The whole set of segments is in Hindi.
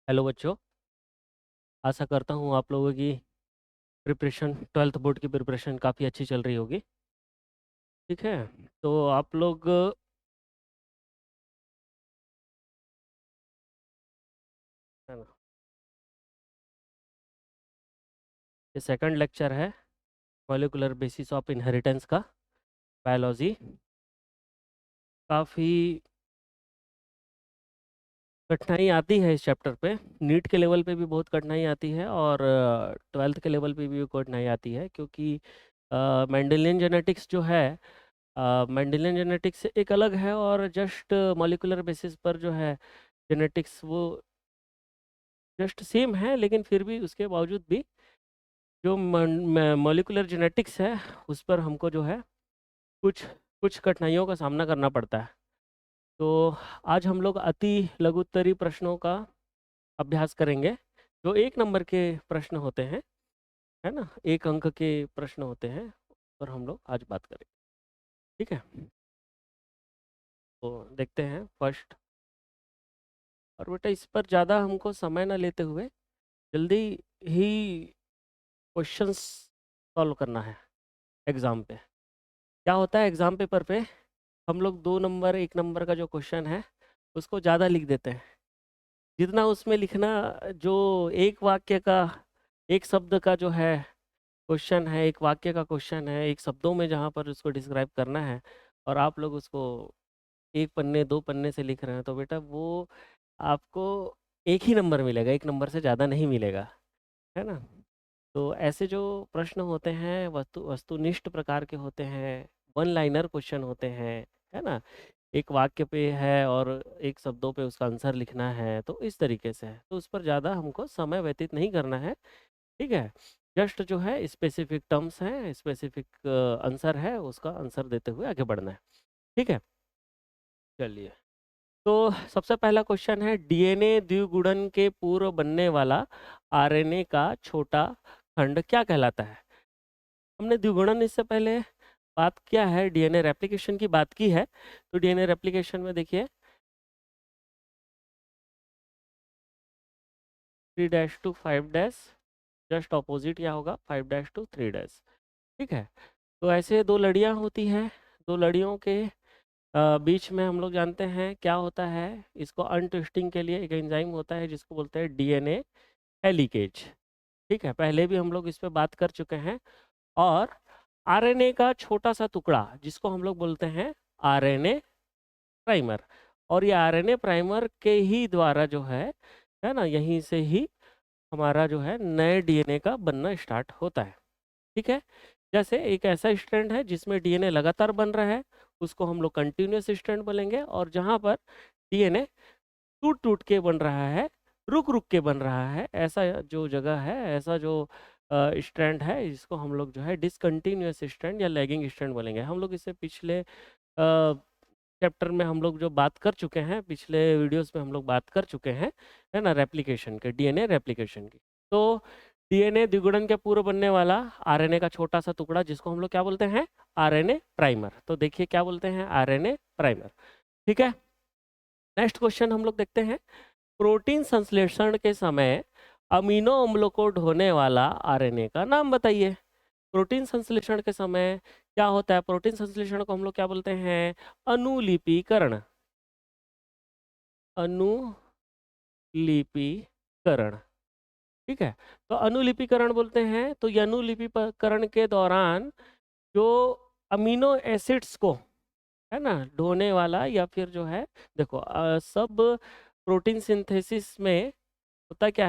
हेलो बच्चों, आशा करता हूँ आप लोगों की प्रिपरेशन 12th बोर्ड की प्रिपरेशन काफ़ी अच्छी चल रही होगी। ठीक है, तो आप लोग है ना, ये सेकंड लेक्चर है मॉलिक्यूलर बेसिस ऑफ इनहेरिटेंस का, बायोलॉजी। काफ़ी कठिनाई आती है इस चैप्टर पे। नीट के लेवल पे भी बहुत कठिनाई आती है और 12th के लेवल पे भी कठिनाई आती है, क्योंकि मेंडेलियन जेनेटिक्स जो है, मेंडेलियन जेनेटिक्स एक अलग है और जस्ट मॉलिक्यूलर बेसिस पर जो है जेनेटिक्स वो जस्ट सेम है, लेकिन फिर भी उसके बावजूद भी जो मॉलिक्यूलर जेनेटिक्स है उस पर हमको जो है कुछ कुछ कठिनाइयों का सामना करना पड़ता है। तो आज हम लोग अति लघुत्तरी प्रश्नों का अभ्यास करेंगे, जो 1 नंबर के प्रश्न होते हैं, है ना, 1 अंक के प्रश्न होते हैं, और हम लोग आज बात करेंगे। ठीक है, तो देखते हैं फर्स्ट। और बेटा इस पर ज़्यादा हमको समय ना लेते हुए जल्दी ही क्वेश्चंस सॉल्व करना है। एग्ज़ाम पे क्या होता है, एग्ज़ाम पेपर पे हम लोग 2 नंबर 1 नंबर का जो क्वेश्चन है उसको ज़्यादा लिख देते हैं। जितना उसमें लिखना, जो एक वाक्य का, एक शब्द का जो है क्वेश्चन है, एक वाक्य का क्वेश्चन है, एक शब्दों में जहाँ पर उसको डिस्क्राइब करना है, और आप लोग उसको 1 पन्ने 2 पन्ने से लिख रहे हैं, तो बेटा वो आपको 1 ही नंबर मिलेगा, 1 नंबर से ज़्यादा नहीं मिलेगा, है ना। तो ऐसे जो प्रश्न होते हैं वस्तुनिष्ठ प्रकार के होते हैं, वन लाइनर क्वेश्चन होते हैं, है ना। एक वाक्य पे है और एक शब्दों पे उसका आंसर लिखना है, तो इस तरीके से है, तो उस पर ज़्यादा हमको समय व्यतीत नहीं करना है। ठीक है, जस्ट जो है स्पेसिफिक टर्म्स हैं, स्पेसिफिक आंसर है, उसका आंसर देते हुए आगे बढ़ना है। ठीक है, चलिए। तो सबसे पहला क्वेश्चन है, डीएनए द्विगुणन के पूर्व बनने वाला आरएनए का छोटा खंड क्या कहलाता है। हमने द्विगुणन इससे पहले बात किया है, डीएनए रेप्लिकेशन की बात की है। तो डीएनए रेप्लिकेशन में देखिए 3' to 5', जस्ट ऑपोजिट क्या होगा, 5' to 3'। ठीक है, तो ऐसे 2 लड़ियाँ होती हैं, 2 लड़ियों के बीच में हम लोग जानते हैं क्या होता है। इसको अनट्विस्टिंग के लिए एक एंजाइम होता है जिसको बोलते हैं डीएनए हेलिकेज। ठीक है, पहले भी हम लोग इस पे बात कर चुके हैं। और आरएनए का छोटा सा टुकड़ा जिसको हम लोग बोलते हैं आरएनए प्राइमर, और ये आरएनए प्राइमर के ही द्वारा जो है ना, यहीं से ही हमारा जो है नए डीएनए का बनना स्टार्ट होता है। ठीक है, जैसे एक ऐसा स्ट्रैंड है जिसमें डीएनए लगातार बन रहा है, उसको हम लोग कंटिन्यूस स्ट्रैंड बोलेंगे, और जहाँ पर डीएनए टूट टूट के बन रहा है, रुक रुक के बन रहा है, ऐसा जो जगह है, ऐसा जो स्ट्रैंड है, इसको हम लोग जो है डिसकंटिन्यूस स्ट्रैंड या लैगिंग स्ट्रैंड बोलेंगे। हम लोग इससे पिछले चैप्टर में हम लोग जो बात कर चुके हैं, पिछले वीडियोस में हम लोग बात कर चुके हैं, है ना, रेप्लिकेशन के, डीएनए रेप्लिकेशन की। तो डीएनए द्विगुणन के पूर्व बनने वाला आरएनए का छोटा सा टुकड़ा जिसको हम लोग क्या बोलते हैं, आरएनए प्राइमर। तो देखिए क्या बोलते हैं, आरएनए प्राइमर। ठीक है, नेक्स्ट क्वेश्चन हम लोग देखते हैं, प्रोटीन संश्लेषण के समय अमीनो अम्लों को ढोने वाला आरएनए का नाम बताइए। प्रोटीन संश्लेषण के समय क्या होता है, प्रोटीन संश्लेषण को हम लोग क्या बोलते हैं, अनुलिपीकरण। अनुलिपीकरण, ठीक है। तो अनुलिपीकरण बोलते हैं, तो ये अनुलिपीकरण के दौरान जो अमीनो एसिड्स को, है ना, ढोने वाला, या फिर जो है, देखो सब प्रोटीन सिंथेसिस में होता क्या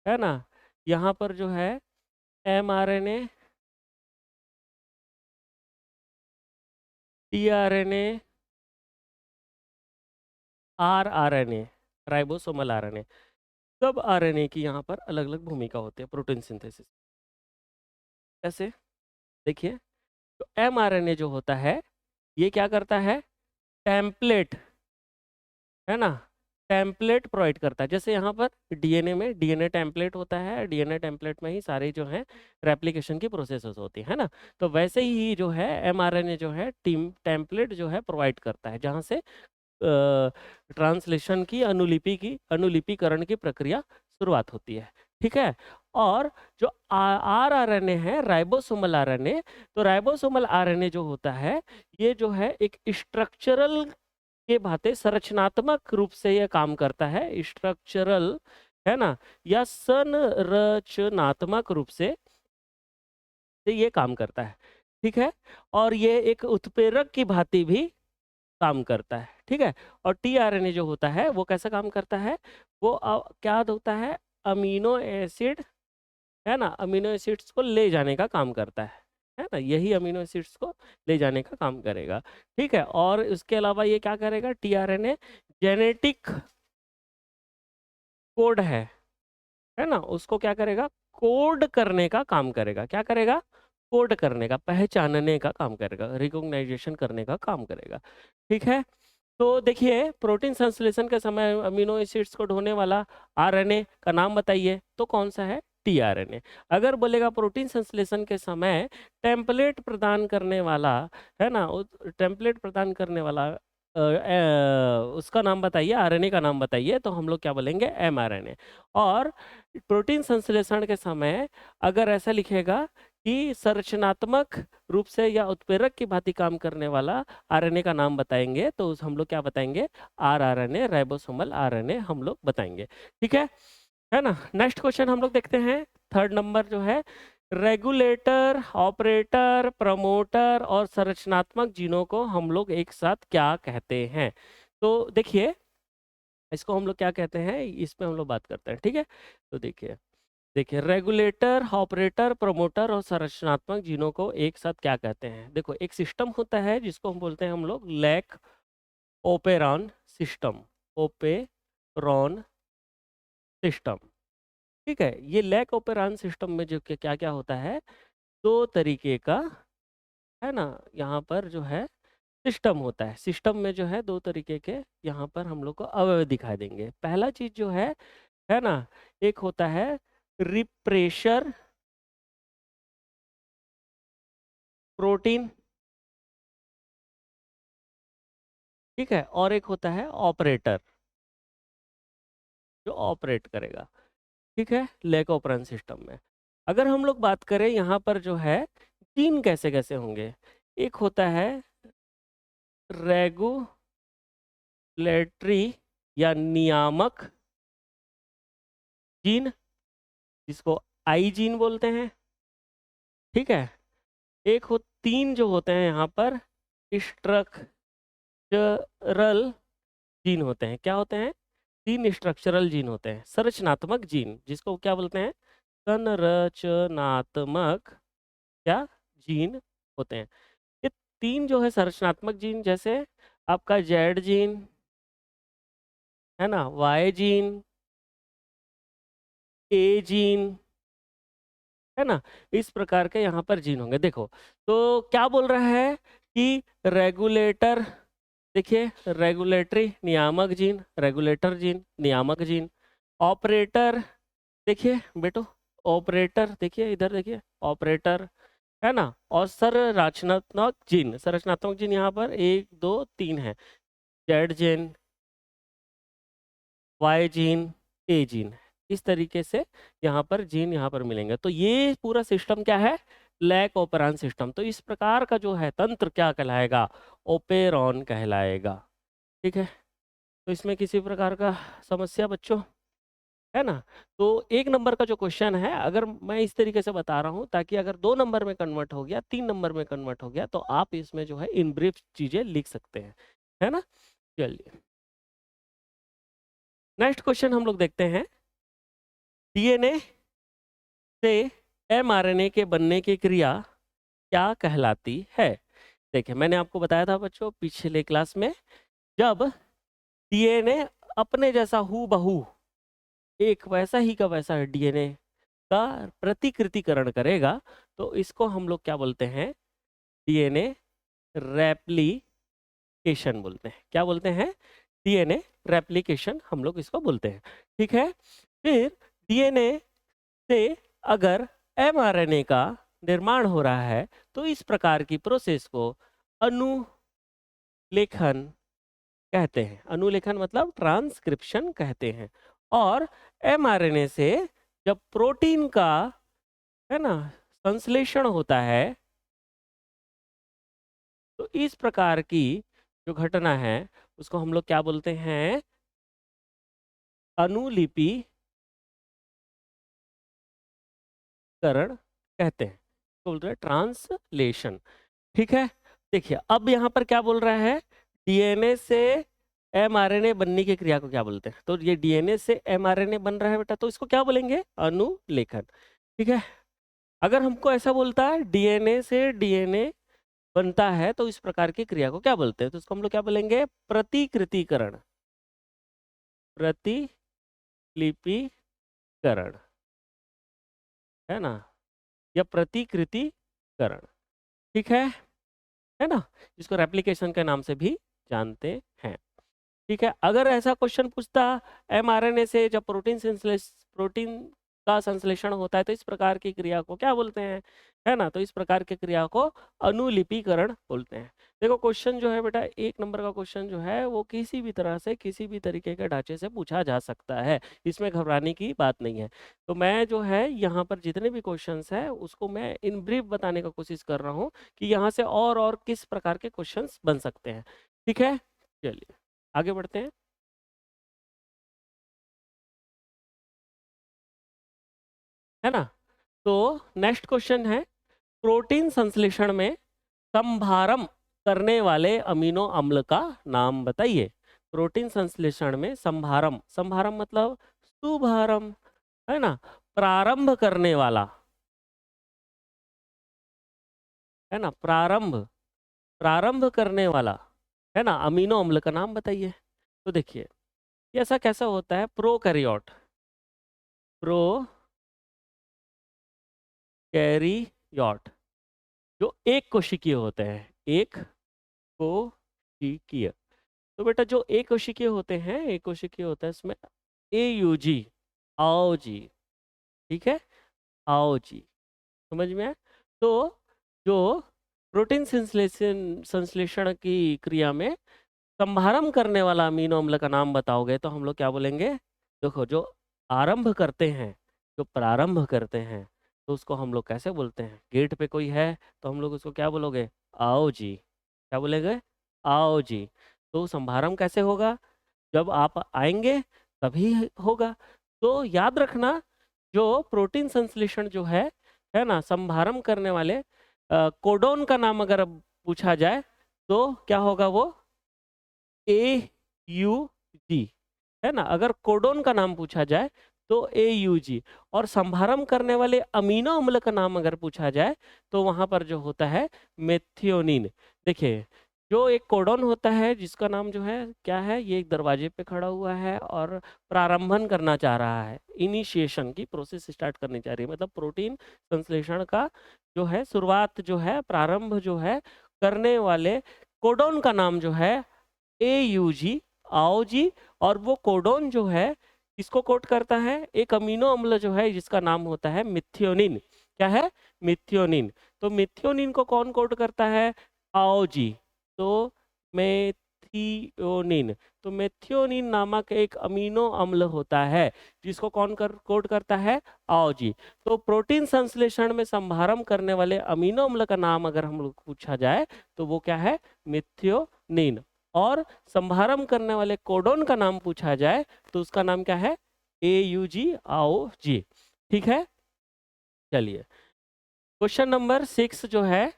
है ना, यहाँ पर जो है mRNA, tRNA, rRNA, ribosomal RNA, सब आरएनए की यहाँ पर अलग अलग भूमिका होती है प्रोटीन सिंथेसिस। ऐसे देखिए, तो एमआरएनए जो होता है ये क्या करता है, टेम्पलेट, है ना, टेम्पलेट प्रोवाइड करता है। जैसे यहाँ पर डीएनए में डीएनए टेम्पलेट होता है, डीएनए टेम्पलेट में ही सारी जो है रेप्लिकेशन की प्रोसेसेस होती है ना। तो वैसे ही जो है एमआरएनए जो है टीम टेम्पलेट जो है प्रोवाइड करता है, जहाँ से ट्रांसलेशन की अनुलिपीकरण की प्रक्रिया शुरुआत होती है। ठीक है। और जो आरएनए है, राइबोसोमल आरएनए, तो राइबोसोमल आरएनए जो होता है, ये जो है एक स्ट्रक्चरल के भांति संरचनात्मक रूप से ये काम करता है, स्ट्रक्चरल, है ना, या संरचनात्मक रूप से ये काम करता है। ठीक है। और ये एक उत्प्रेरक की भांति भी काम करता है। ठीक है। और टीआरएनए जो होता है वो कैसा काम करता है, वो क्या होता है, अमीनो एसिड, है ना, अमीनो एसिड्स को ले जाने का काम करता है ना, यही अमीनो एसिड्स को ले जाने का काम करेगा। ठीक है। और इसके अलावा ये क्या करेगा, टीआरएनए जेनेटिक कोड है ना, उसको क्या करेगा, कोड करने का काम करेगा। क्या करेगा, कोड करने का, पहचानने का काम करेगा, रिकॉग्नाइजेशन करने का काम करेगा। ठीक है। तो देखिए, प्रोटीन संश्लेषण के समय अमीनो एसिड्स को ढोने वाला आरएनए का नाम बताइए, तो कौन सा है, टीआरएनए। अगर बोलेगा प्रोटीन संश्लेषण के समय टेम्पलेट प्रदान करने वाला, है ना, टेम्पलेट प्रदान करने वाला उसका नाम बताइए, आरएनए का नाम बताइए, तो हम लोग क्या बोलेंगे, एमआरएनए। और प्रोटीन संश्लेषण के समय अगर ऐसा लिखेगा कि संरचनात्मक रूप से या उत्प्रेरक की भांति काम करने वाला आरएनए का नाम बताएंगे, तो हम लोग क्या बताएंगे, आरआरएनए, राइबोसोमल आरएनए हम लोग बताएंगे। ठीक है ना। नेक्स्ट क्वेश्चन हम लोग देखते हैं, थर्ड नंबर जो है, रेगुलेटर, ऑपरेटर, प्रमोटर और संरचनात्मक जीनों को हम लोग एक साथ क्या कहते हैं। तो देखिए, इसको हम लोग क्या कहते हैं, इसमें हम लोग बात करते हैं। ठीक है। तो देखिए देखिए रेगुलेटर, ऑपरेटर, प्रमोटर और संरचनात्मक जीनों को एक साथ क्या कहते हैं। देखो, एक सिस्टम होता है जिसको हम बोलते हैं हम लोग lac operon system, operon system. ठीक है। ये लैक ओपेरॉन सिस्टम में जो क्या क्या होता है, दो तरीके का, है ना, यहाँ पर जो है सिस्टम होता है। सिस्टम में जो है दो तरीके के यहाँ पर हम लोग को अवयव दिखाई देंगे। पहला चीज जो है ना, एक होता है रिप्रेशर प्रोटीन, ठीक है, और एक होता है ऑपरेटर जो ऑपरेट करेगा। ठीक है, लैक ऑपरेशन सिस्टम में अगर हम लोग बात करें यहाँ पर जो है जीन कैसे कैसे होंगे, एक होता है रेगुलेटरी या नियामक जीन, जिसको आई जीन बोलते हैं। ठीक है। एक हो, तीन जो होते हैं यहाँ पर स्ट्रक्चरल जीन होते हैं। क्या होते हैं, तीन स्ट्रक्चरल जीन होते हैं। संरचनात्मक जीन, जिसको क्या बोलते हैं, संरचनात्मक क्या जीन होते हैं। ये तीन जो है संरचनात्मक जीन, जैसे आपका जेड जीन, है ना, वाई जीन, ए जीन, है ना, इस प्रकार के यहाँ पर जीन होंगे। देखो, तो क्या बोल रहा है कि रेगुलेटर, देखिए रेगुलेटरी नियामक जीन, रेगुलेटर जीन, नियामक जीन, ऑपरेटर, देखिए बेटो, ऑपरेटर, देखिए इधर देखिए, ऑपरेटर, है ना, और संरचनात्मक जीन, संरचनात्मक जीन यहाँ पर एक दो तीन है, जेड जीन, वाई जीन, ए जीन, इस तरीके से यहाँ पर जीन यहाँ पर मिलेंगे। तो ये पूरा सिस्टम क्या है, लैक ओपेरॉन सिस्टम। तो इस प्रकार का जो है तंत्र क्या कहलाएगा, ओपेरॉन कहलाएगा। ठीक है। तो इसमें किसी प्रकार का समस्या बच्चों, है ना। तो एक नंबर का जो क्वेश्चन है, अगर मैं इस तरीके से बता रहा हूँ, ताकि अगर 2 नंबर में कन्वर्ट हो गया, 3 नंबर में कन्वर्ट हो गया, तो आप इसमें जो है इन ब्रीफ चीजें लिख सकते हैं, है ना। चलिए, नेक्स्ट क्वेश्चन हम लोग देखते हैं, डीएनए से एमआरएनए के बनने की क्रिया क्या कहलाती है। देखिए, मैंने आपको बताया था बच्चों पिछले क्लास में, जब डीएनए अपने जैसा हूबहू एक वैसा ही का वैसा डीएनए का प्रतिकृतिकरण करेगा, तो इसको हम लोग क्या बोलते हैं, डीएनए रेप्लिकेशन बोलते हैं। क्या बोलते हैं, डीएनए रेप्लिकेशन हम लोग इसको बोलते हैं। ठीक है। फिर डीएनए से अगर एमआरएनए का निर्माण हो रहा है, तो इस प्रकार की प्रोसेस को अनुलेखन कहते हैं। अनुलेखन मतलब ट्रांसक्रिप्शन कहते हैं। और एमआरएनए से जब प्रोटीन का, है ना, संश्लेषण होता है, तो इस प्रकार की जो घटना है उसको हम लोग क्या बोलते हैं? अनुलिपिकरण कहते हैं, तो बोल रहे हैं ट्रांसलेशन। ठीक है, देखिए अब यहाँ पर क्या बोल रहा है, डीएनए से एमआरएनए बनने की क्रिया को क्या बोलते हैं? तो ये डीएनए से एमआरएनए बन रहा है बेटा, तो इसको क्या बोलेंगे? अनुलेखन। ठीक है, अगर हमको ऐसा बोलता है डीएनए से डीएनए बनता है तो इस प्रकार की क्रिया को क्या बोलते हैं? तो इसको हम लोग क्या बोलेंगे? प्रतिकृतिकरण, प्रतिलिपिकरण, है ना, या प्रतिकृतिकरण। ठीक है ना, जिसको रेप्लिकेशन के नाम से भी जानते हैं। ठीक है, अगर ऐसा क्वेश्चन पूछता एमआरएनए से जब प्रोटीन का संश्लेषण होता है तो इस प्रकार की क्रिया को क्या बोलते हैं? है ना, तो इस प्रकार की क्रिया को अनुलिपिकरण बोलते हैं। देखो क्वेश्चन जो है बेटा, 1 नंबर का क्वेश्चन जो है वो किसी भी तरह से किसी भी तरीके के ढांचे से पूछा जा सकता है, इसमें घबराने की बात नहीं है। तो मैं जो है यहाँ पर जितने भी क्वेश्चंस है उसको मैं इन ब्रीफ बताने का कोशिश कर रहा हूँ कि यहाँ से और किस प्रकार के क्वेश्चंस बन सकते हैं। ठीक है, चलिए आगे बढ़ते हैं। है ना, तो नेक्स्ट क्वेश्चन है, प्रोटीन संश्लेषण में संभारम करने वाले अमीनो अम्ल का नाम बताइए। प्रोटीन संश्लेषण में संभारम, संभारम मतलब शुभारंभ, है ना, प्रारंभ करने वाला, है ना, प्रारंभ करने वाला, है ना, अमीनो अम्ल का नाम बताइए। तो देखिए ये ऐसा कैसा होता है, प्रोकैरियोट, प्रोकैरियोट जो एक कोशिकीय होते हैं, एक कोशिकीय। तो बेटा जो एक कोशिकीय होते हैं, एक कोशिकीय होता है इसमें AUG, आओ जी। ठीक है, आओ जी, समझ में आया? तो जो प्रोटीन संश्लेषण की क्रिया में संभारम करने वाला अमीनो अम्ल का नाम बताओगे तो हम लोग क्या बोलेंगे? देखो जो आरंभ करते हैं, जो प्रारंभ करते हैं, तो उसको हम लोग कैसे बोलते हैं? गेट पे कोई है तो हम लोग उसको क्या बोलोगे? आओ जी। क्या बोलेंगे? आओ जी। तो संभारम कैसे होगा? जब आप आएंगे तभी होगा। तो याद रखना, जो प्रोटीन संश्लेषण जो है ना, संभारम करने वाले कोडोन का नाम अगर अब पूछा जाए तो क्या होगा? वो AUG, है ना, अगर कोडोन का नाम पूछा जाए तो AUG। और संभारम करने वाले अमीनो अम्ल का नाम अगर पूछा जाए तो वहां पर जो होता है मेथियोनिन। देखिए जो एक कोडोन होता है जिसका नाम जो है क्या है, ये एक दरवाजे पे खड़ा हुआ है और प्रारंभन करना चाह रहा है, इनिशिएशन की प्रोसेस स्टार्ट करनी चाह रही है, मतलब प्रोटीन संश्लेषण का जो है शुरुआत जो है, प्रारंभ जो है करने वाले कोडोन का नाम जो है AUG, आओ जी। और वो कोडोन जो है किसको कोड करता है? एक अमीनो अम्ल जो है जिसका नाम होता है मिथियोनिन। क्या है? मिथियोनिन। तो मिथियोनिन को कौन कोड करता है? आओ जी। तो मेथियोनिन, तो मेथियोनिन नामक एक अमीनो अम्ल होता है जिसको कौन कोड करता है? आओ जी। तो प्रोटीन संश्लेषण में संभारम करने वाले अमीनो अम्ल का नाम अगर हम लोग पूछा जाए तो वो क्या है? मिथियोनिन। और संभारम करने वाले कोडोन का नाम पूछा जाए तो उसका नाम क्या है? AUG, आओ जी। ठीक है, चलिए क्वेश्चन नंबर 6 जो है,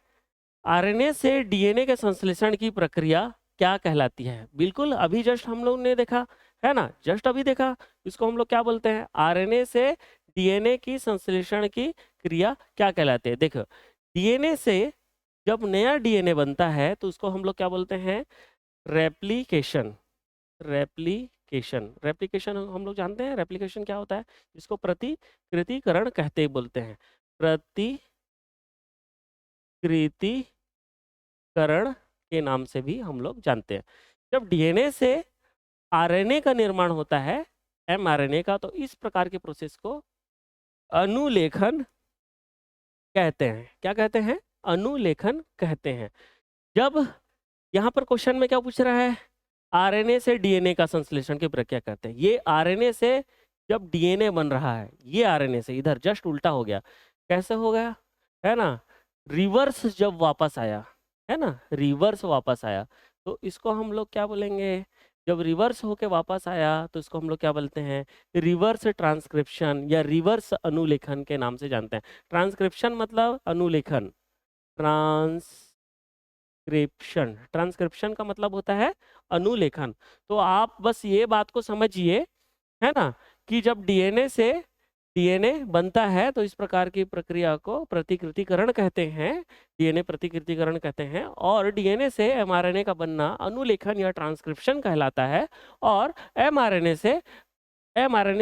आरएनए से डीएनए के संश्लेषण की प्रक्रिया क्या कहलाती है? बिल्कुल अभी जस्ट हम लोग ने देखा, है ना, जस्ट अभी देखा। इसको हम लोग क्या बोलते हैं? आरएनए से डीएनए की संश्लेषण की क्रिया क्या कहलाती है? देखो डीएनए से जब नया डीएनए बनता है तो उसको हम लोग क्या बोलते हैं? रेप्लिकेशन। रेप्लिकेशन हम लोग जानते हैं, रेप्लिकेशन क्या होता है? इसको प्रतिकृतिकरण कहते बोलते हैं, प्रतिकृतिकरण के नाम से भी हम लोग जानते हैं। जब डीएनए से आरएनए का निर्माण होता है, एमआरएनए का, तो इस प्रकार के प्रोसेस को अनुलेखन कहते हैं। क्या कहते हैं? अनुलेखन कहते हैं। जब यहाँ पर क्वेश्चन में क्या पूछ रहा है? आरएनए से डीएनए का संश्लेषण की प्रक्रिया करते हैं। ये आरएनए से जब डीएनए बन रहा है, ये आरएनए से इधर जस्ट उल्टा हो गया। कैसे हो गया, है ना? रिवर्स जब वापस आया, है ना, रिवर्स वापस आया, तो इसको हम लोग क्या बोलेंगे? जब रिवर्स होके वापस आया तो इसको हम लोग क्या बोलते हैं? रिवर्स ट्रांसक्रिप्शन या रिवर्स अनुलेखन के नाम से जानते हैं। ट्रांसक्रिप्शन मतलब अनुलेखन, ट्रांसक्रिप्शन, ट्रांसक्रिप्शन का मतलब होता है अनुलेखन। तो आप बस ये बात को समझिए, है ना, कि जब डीएनए से डीएनए बनता है तो इस प्रकार की प्रक्रिया को प्रतिकृतिकरण कहते हैं, डीएनए प्रतिकृतिकरण कहते हैं। और डीएनए से एमआरएनए का बनना अनुलेखन या ट्रांसक्रिप्शन कहलाता है। और एमआरएनए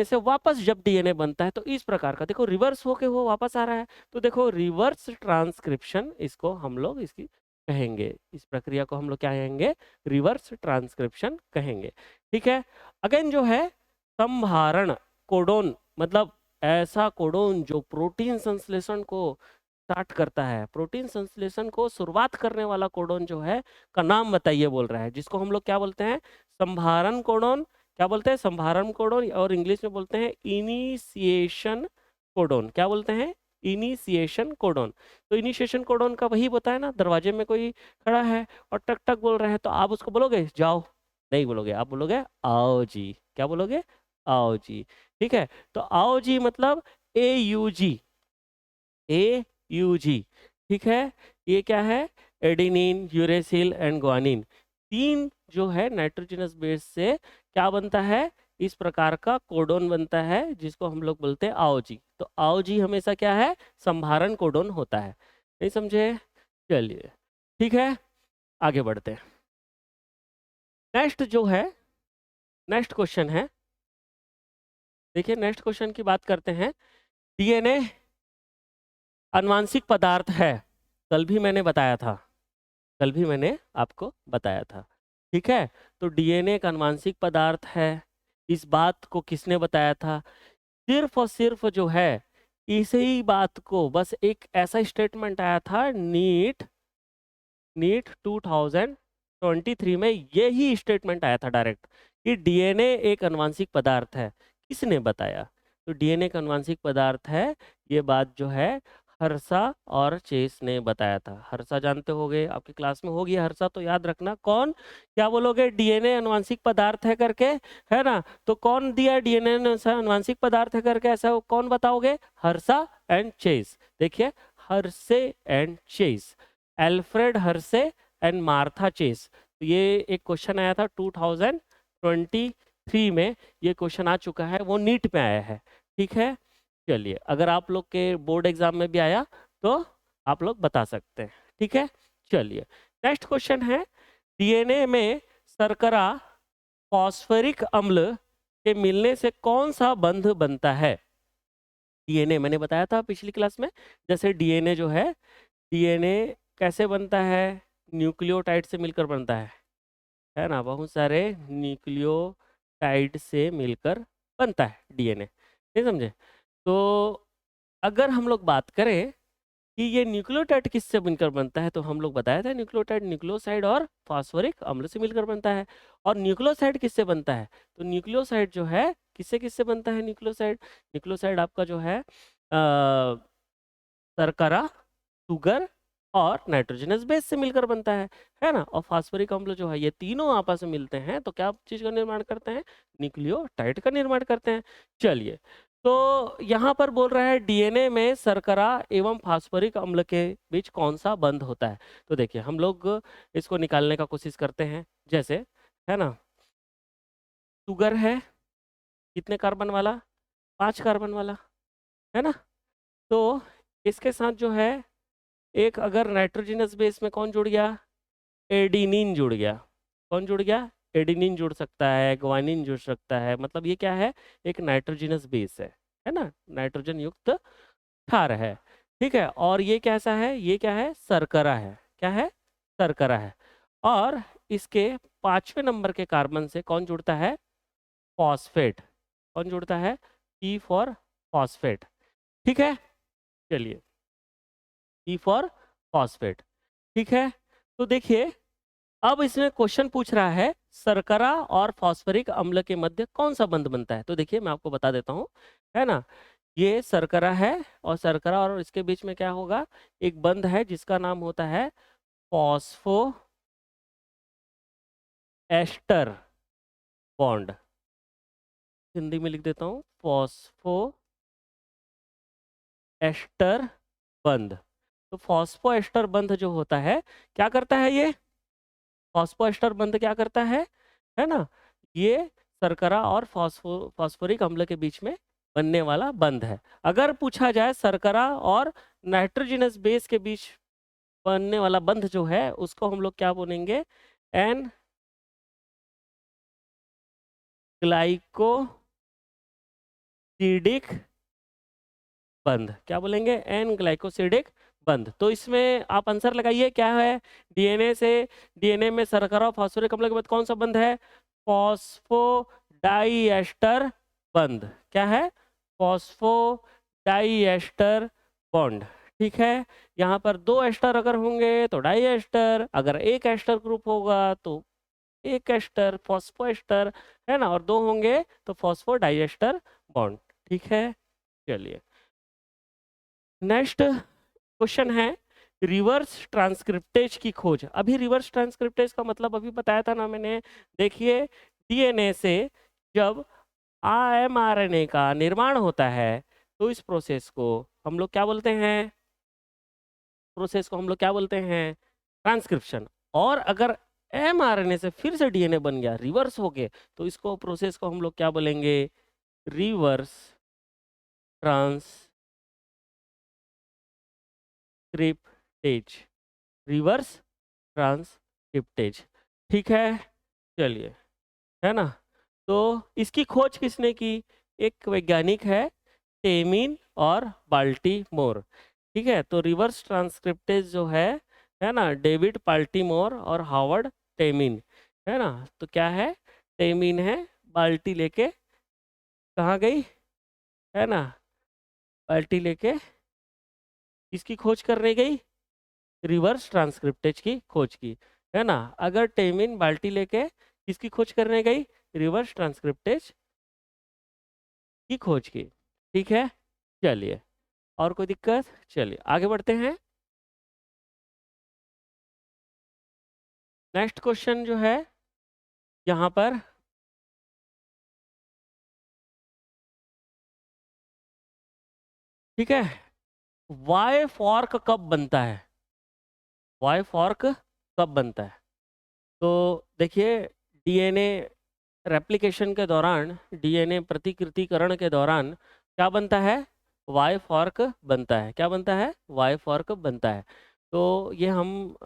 से वापस जब डीएनए बनता है तो इस प्रकार का, देखो रिवर्स होके वो वापस आ रहा है, तो देखो रिवर्स ट्रांसक्रिप्शन इसको हम लोग इसकी कहेंगे। इस प्रक्रिया को हम लोग क्या कहेंगे? रिवर्स ट्रांसक्रिप्शन कहेंगे। ठीक है। अगेन जो है संधारण कोडोन, मतलब ऐसा कोडोन जो प्रोटीन संश्लेषण को स्टार्ट करता है, प्रोटीन संश्लेषण को शुरुआत करने वाला कोडोन जो है का नाम बताइए बोल रहा है, जिसको हम लोग क्या बोलते हैं? संधारण कोडोन। क्या बोलते हैं? संधारण कोडोन, और इंग्लिश में बोलते हैं इनिशिएशन कोडोन। क्या बोलते हैं? Initiation codon. तो इनिशिएशन कोडोन का वही होता है ना, दरवाजे में कोई खड़ा है और टक टक बोल रहे हैं, तो आप उसको बोलोगे जाओ? नहीं बोलोगे, आप बोलोगे आओ जी। क्या बोलोगे? आओ जी। ठीक है। तो आओ जी मतलब AUG, AUG। ठीक है। ये क्या है? एडिनिन, यूरेसिल एंड ग्वानिन, तीन जो है नाइट्रोजनस बेस से क्या बनता है? इस प्रकार का कोडोन बनता है, जिसको हम लोग बोलते हैं आओजी। तो आओजी हमेशा क्या है? संधारण कोडोन होता है। नहीं समझे? चलिए ठीक है, आगे बढ़ते हैं। नेक्स्ट जो है, नेक्स्ट क्वेश्चन है, देखिए नेक्स्ट क्वेश्चन की बात करते हैं। डीएनए आनुवांशिक पदार्थ है, कल भी मैंने बताया था, कल भी मैंने आपको बताया था। ठीक है। तो डीएनए एक आनुवांशिक पदार्थ है, इस बात को किसने बताया था? सिर्फ और सिर्फ जो है इसी बात को, बस एक ऐसा स्टेटमेंट आया था नीट 2023 में, यही स्टेटमेंट आया था डायरेक्ट कि डीएनए एक आनुवांशिक पदार्थ है। किसने बताया? तो डीएनए एक आनुवांशिक पदार्थ है, ये बात जो है हर्षा और चेस ने बताया था। हर्षा जानते होगे, आपकी क्लास में होगी हर्षा, तो याद रखना। कौन? क्या बोलोगे? डीएनए आनुवांशिक पदार्थ है करके, है ना? तो कौन दिया डीएनए आनुवांशिक पदार्थ है करके, ऐसा कौन बताओगे? Hershey and Chase. देखिए, Hershey and Chase, Alfred Hershey and Martha Chase. तो ये एक क्वेश्चन आया था 2023 में, ये क्वेश्चन आ चुका है, वो नीट पे आया है। ठीक है। चलिए, अगर आप लोग के बोर्ड एग्जाम में भी आया तो आप लोग बता सकते हैं। ठीक है। चलिए, नेक्स्ट क्वेश्चन है, डीएनए में शर्करा फॉस्फोरिक अम्ल के मिलने से कौन सा बंध बनता है? डीएनए मैंने बताया था पिछली क्लास में, जैसे डीएनए जो है, डीएनए कैसे बनता है? न्यूक्लियोटाइड से मिलकर बनता है ना, बहुत सारे न्यूक्लियोटाइड से मिलकर बनता है डीएनए। नहीं समझे? तो अगर हम लोग बात करें कि ये न्यूक्लियोटाइड किससे मिलकर बनता है, तो हम लोग बताया था न्यूक्लियोटाइड न्यूक्लियोसाइड और फास्फोरिक अम्ल से मिलकर बनता है। और न्यूक्लियोसाइड किससे बनता है? तो न्यूक्लियोसाइड जो है किससे किससे बनता है? न्यूक्लियोसाइड, न्यूक्लियोसाइड आपका जो है शर्करा, शुगर और नाइट्रोजनस बेस से मिलकर बनता है ना। और फास्फोरिक अम्ल जो है, ये तीनों आपस में मिलते हैं तो क्या चीज का निर्माण करते हैं? न्यूक्लियोटाइड का निर्माण करते हैं। चलिए, तो यहाँ पर बोल रहा है डीएनए में शर्करा एवं फास्फोरिक अम्ल के बीच कौन सा बंध होता है? तो देखिए, हम लोग इसको निकालने का कोशिश करते हैं। जैसे, है ना, शुगर है कितने कार्बन वाला? 5 कार्बन वाला, है ना। तो इसके साथ जो है एक अगर नाइट्रोजनस बेस में कौन जुड़ गया? एडिनिन जुड़ गया। कौन जुड़ गया? एडिनिन जुड़ सकता है, ग्वानिन जुड़ सकता है, मतलब ये क्या है? एक नाइट्रोजनस बेस है ना, नाइट्रोजन युक्त क्षार है। ठीक है। और ये कैसा है? ये क्या है? शर्करा है। क्या है? शर्करा है। और इसके 5वें नंबर के कार्बन से कौन जुड़ता है? फॉस्फेट। कौन जुड़ता है? P for phosphate. ठीक है। चलिए, P फॉर फॉस्फेट। ठीक है। तो देखिए, अब इसमें क्वेश्चन पूछ रहा है शर्करा और फास्फोरिक अम्ल के मध्य कौन सा बंध बनता है? तो देखिए मैं आपको बता देता हूँ, है ना? ये शर्करा है और शर्करा और इसके बीच में क्या होगा? एक बंध है जिसका नाम होता है फॉस्फो एस्टर बॉन्ड। हिंदी में लिख देता हूँ, फॉस्फो एस्टर बंध। तो फॉस्फो एस्टर बंध जो होता है, क्या करता है ये? फॉस्फो एस्टर बंध क्या करता है ना? ये शर्करा और फास्फोरिक अम्ल के बीच में बनने वाला बंध है। अगर पूछा जाए शर्करा और नाइट्रोजनस बेस के बीच बनने वाला बंध जो है, उसको हम लोग क्या बोलेंगे? एन ग्लाइकोसिडिक बंध। क्या बोलेंगे? एन ग्लाइकोसिडिक बंध। तो इसमें आप आंसर लगाइए, क्या है? डीएनए से, डीएनए में शर्करा और फास्फोरिक अम्ल के बाद कौन सा बंध है? फॉस्फोडाइएस्टर बंध। क्या है? Phosphodiester bond. ठीक है। यहाँ पर दो एस्टर अगर होंगे तो डाई एस्टर, अगर एक एस्टर ग्रुप होगा तो एक एस्टर फॉस्फो एस्टर, है ना? और दो होंगे तो फॉस्फोडाइएस्टर बॉन्ड। ठीक है, चलिए नेक्स्ट क्वेश्चन है रिवर्स ट्रांसक्रिप्टेज की खोज। अभी रिवर्स ट्रांसक्रिप्टेज का मतलब अभी बताया था ना मैंने। देखिए, डीएनए से जब एमआरएनए का निर्माण होता है तो इस प्रोसेस को हम लोग क्या बोलते हैं? प्रोसेस को हम लोग क्या बोलते हैं? ट्रांसक्रिप्शन। और अगर एमआरएनए से फिर से डीएनए बन गया, रिवर्स हो गए, तो इसको प्रोसेस को हम लोग क्या बोलेंगे? Reverse transcriptase. Reverse transcriptase. ठीक है, चलिए, है ना? तो इसकी खोज किसने की? एक वैज्ञानिक है, टेमिन और बाल्टीमोर। ठीक है, तो रिवर्स ट्रांसक्रिप्टेज जो है ना, डेविड बाल्टीमोर और हावर्ड टेमिन, है ना? तो क्या है? टेमिन है, बाल्टी लेके कहाँ गई, है ना? बाल्टी लेके किसकी खोज करने गई? रिवर्स ट्रांसक्रिप्टेज की खोज की, है ना? अगर टेमिन बाल्टी लेके किसकी खोज करने गई? रिवर्स ट्रांसक्रिप्टेज की खोज की। ठीक है, चलिए, और कोई दिक्कत? चलिए आगे बढ़ते हैं। नेक्स्ट क्वेश्चन जो है यहाँ पर, ठीक है, वाई फॉर्क कब बनता है? वाई फॉर्क कब बनता है? तो देखिए, डीएनए रेप्लिकेशन के दौरान, डीएनए प्रतिकृतिकरण के दौरान क्या बनता है? वाई फॉर्क बनता है। क्या बनता है? वाई फॉर्क बनता है। तो ये हम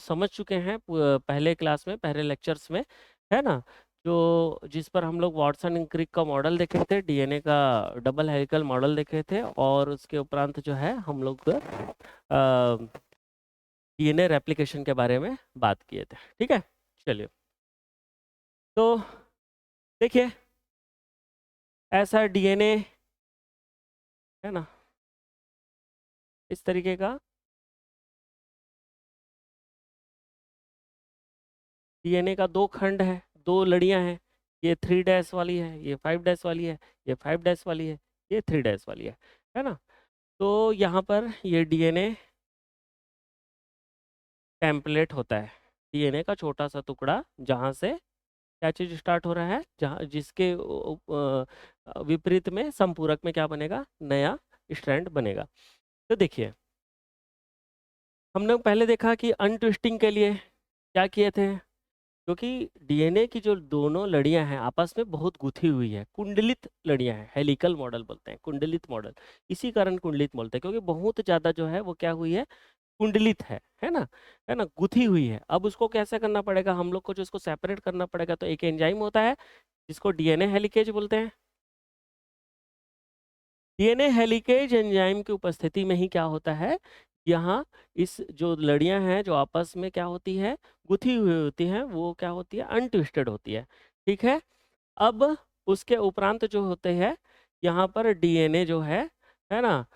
समझ चुके हैं पहले क्लास में, पहले लेक्चर्स में, है ना? जो जिस पर हम लोग वाटसन एंड क्रिक का मॉडल देखे थे, डीएनए का डबल हेलिकल मॉडल देखे थे, और उसके उपरांत जो है हम लोग डीएनए रेप्लिकेशन के बारे में बात किए थे। ठीक है, चलिए, तो देखिए, ऐसा डीएनए, है ना, इस तरीके का डीएनए का दो खंड है, दो लड़ियां हैं। ये 3 डैश वाली है, ये 5 डैश वाली है, ये 5 डैश वाली है, ये 3 डैश वाली है ना? तो यहाँ पर ये डीएनए टेम्पलेट होता है, डीएनए का छोटा सा टुकड़ा, जहाँ से क्या चीज़ स्टार्ट हो रहा है, जहाँ जिसके विपरीत में संपूरक में क्या बनेगा? नया स्ट्रैंड बनेगा। तो देखिए, हमने पहले देखा कि अनट्विस्टिंग के लिए क्या किए थे? क्योंकि डीएनए की जो दोनों लड़ियां हैं आपस में बहुत गुथी हुई है, कुंडलित लड़ियां हैं, हेलिकल मॉडल बोलते हैं, कुंडलित मॉडल। इसी कारण कुंडलित बोलते हैं, क्योंकि बहुत ज़्यादा जो है वो क्या हुई है? कुंडलित है ना? है ना, गुथी हुई है। अब उसको कैसे करना पड़ेगा हम लोग को? जो इसको सेपरेट करना पड़ेगा, तो एक एंजाइम होता है जिसको डीएनए हेलिकेज बोलते हैं। डीएनए हेलिकेज एंजाइम की उपस्थिति में ही क्या होता है, यहाँ इस जो लड़ियां हैं जो आपस में क्या होती है? गुथी हुई होती हैं, वो क्या होती है? अनट्विस्टेड होती है। ठीक है, अब उसके उपरांत जो होते हैं, यहाँ पर डीएनए जो है ना,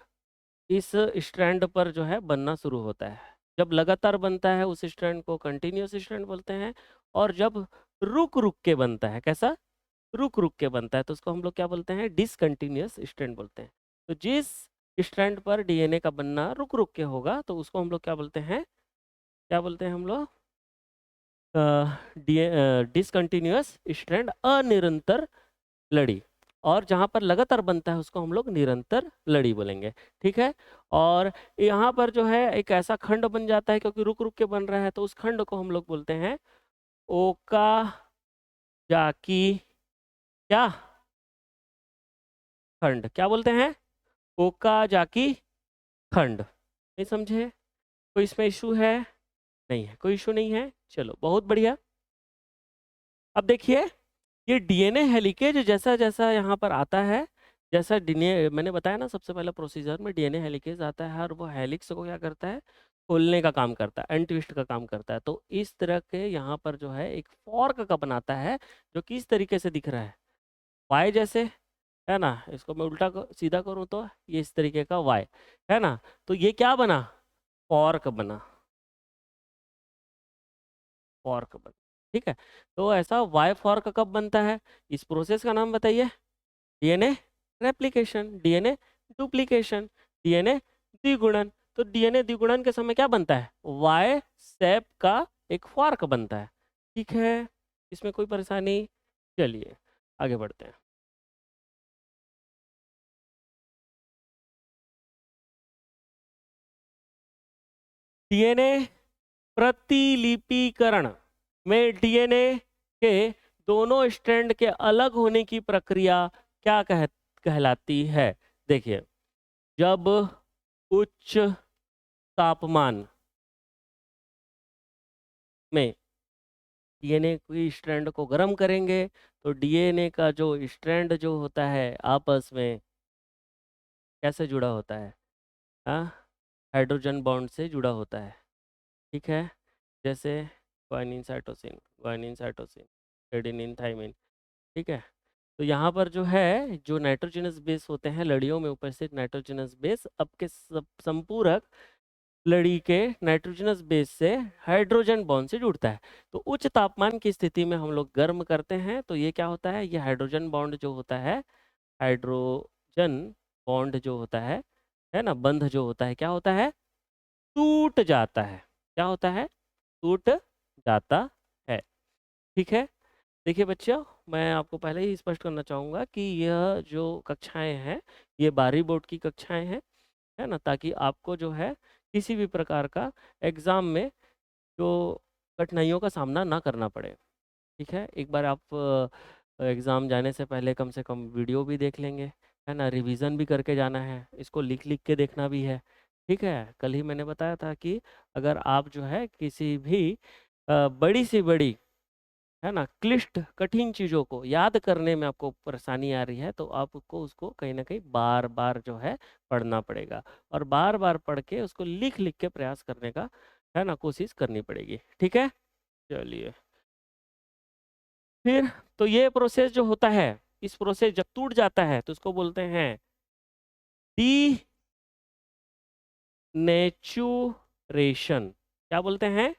इस स्ट्रैंड पर जो है बनना शुरू होता है। जब लगातार बनता है उस स्ट्रैंड को कंटिन्यूअस स्ट्रैंड बोलते हैं, और जब रुक रुक के बनता है, कैसा, रुक रुक के बनता है, तो उसको हम लोग क्या बोलते हैं, डिसकंटिन्यूअस स्ट्रैंड बोलते हैं। तो जिस स्ट्रैंड पर डीएनए का बनना रुक रुक के होगा तो उसको हम लोग क्या बोलते हैं, क्या बोलते हैं हम लोग, डिसकंटिन्यूअस स्ट्रैंड, अनिरंतर लड़ी। और जहाँ पर लगातार बनता है उसको हम लोग निरंतर लड़ी बोलेंगे, ठीक है। और यहाँ पर जो है एक ऐसा खंड बन जाता है क्योंकि रुक रुक के बन रहा है, तो उस खंड को हम लोग बोलते हैं ओकाजाकी, क्या खंड, क्या बोलते हैं, ओकाजाकी खंड। नहीं समझे, कोई इसमें इशू है, नहीं है, कोई इशू नहीं है, चलो बहुत बढ़िया। अब देखिए ये डीएनए हेलिकेज जैसा जैसा यहाँ पर आता है, जैसा डीएनए मैंने बताया ना सबसे पहला प्रोसीजर में डीएनए हेलिकेज आता है और वो हेलिक्स को क्या करता है, खोलने का काम करता है, अनट्विस्ट का काम करता है। तो इस तरह के यहाँ पर जो है एक फॉर्क का बनाता है जो किस तरीके से दिख रहा है, वाई जैसे, है ना। इसको मैं उल्टा सीधा करूँ तो ये इस तरीके का वाई, है ना। तो ये क्या बना, फॉर्क बना, फॉर्क बना, ठीक है। तो ऐसा वाई फॉर्क कब बनता है, इस प्रोसेस का नाम बताइए, DNA replication, DNA duplication, DNA द्विगुणन। तो डीएनए द्विगुणन के समय क्या बनता है, वाई शेप का एक फॉर्क बनता है, ठीक है। इसमें कोई परेशानी, चलिए आगे बढ़ते हैं। डीएनए प्रतिलिपिकरण में डीएनए के दोनों स्ट्रैंड के अलग होने की प्रक्रिया क्या कहलाती है। देखिए जब उच्च तापमान में डीएनए की स्ट्रैंड को गर्म करेंगे तो डीएनए का जो स्ट्रैंड जो होता है आपस में कैसे जुड़ा होता है, हाँ, हाइड्रोजन बॉन्ड से जुड़ा होता है, ठीक है। जैसे guanine cytosine, guanine cytosine, adenine thymine, ठीक है। तो यहाँ पर जो है जो नाइट्रोजनस बेस होते हैं लड़ियों में उपस्थित नाइट्रोजनस बेस आपके संपूरक लड़ी के नाइट्रोजनस बेस से हाइड्रोजन बॉन्ड से जुड़ता है। तो उच्च तापमान की स्थिति में हम लोग गर्म करते हैं तो ये क्या होता है, ये हाइड्रोजन बॉन्ड जो होता है, हाइड्रोजन बॉन्ड जो होता है ना, बंध जो होता है क्या होता है, टूट जाता है, क्या होता है, टूट जाता है, ठीक है। देखिए बच्चों मैं आपको पहले ही स्पष्ट करना चाहूँगा कि यह जो कक्षाएं हैं ये 12वीं बोर्ड की कक्षाएं हैं, है ना, ताकि आपको जो है किसी भी प्रकार का एग्ज़ाम में जो कठिनाइयों का सामना ना करना पड़े, ठीक है। एक बार आप एग्ज़ाम जाने से पहले कम से कम वीडियो भी देख लेंगे, है ना, रिवीजन भी करके जाना है, इसको लिख लिख के देखना भी है, ठीक है। कल ही मैंने बताया था कि अगर आप जो है किसी भी बड़ी से बड़ी, है ना, क्लिष्ट कठिन चीज़ों को याद करने में आपको परेशानी आ रही है तो आपको उसको कहीं ना कहीं बार बार जो है पढ़ना पड़ेगा और बार बार पढ़ के उसको लिख लिख के प्रयास करने का, है ना, कोशिश करनी पड़ेगी, ठीक है। चलिए फिर तो ये प्रोसेस जो होता है, इस प्रोसेस जब टूट जाता है तो उसको बोलते हैं डी नेचुरेशन, क्या बोलते हैं,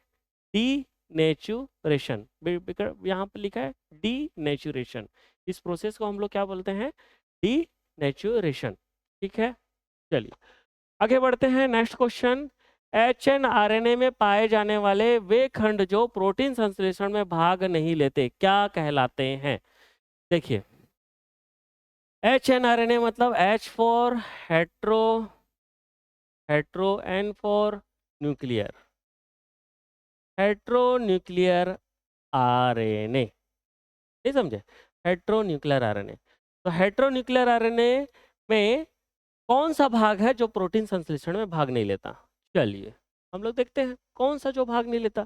डी नेचुरेशन, यहाँ पर लिखा है डी नेचुरेशन, इस प्रोसेस को हम लोग क्या बोलते हैं, डी नेचुरेशन, ठीक है। चलिए आगे बढ़ते हैं, नेक्स्ट क्वेश्चन, एचएनआरएनए में पाए जाने वाले वे खंड जो प्रोटीन संश्लेषण में भाग नहीं लेते क्या कहलाते हैं। देखिए एचएनआरएनए मतलब H for hetero, hetero, N for nuclear, heteronuclear RNA, नहीं समझे, हेट्रोन्यूक्लियर आरएनए। तो हेट्रोन्यूक्लियर आरएनए में कौन सा भाग है जो प्रोटीन संश्लेषण में भाग नहीं लेता, चलिए हम लोग देखते हैं कौन सा जो भाग नहीं लेता।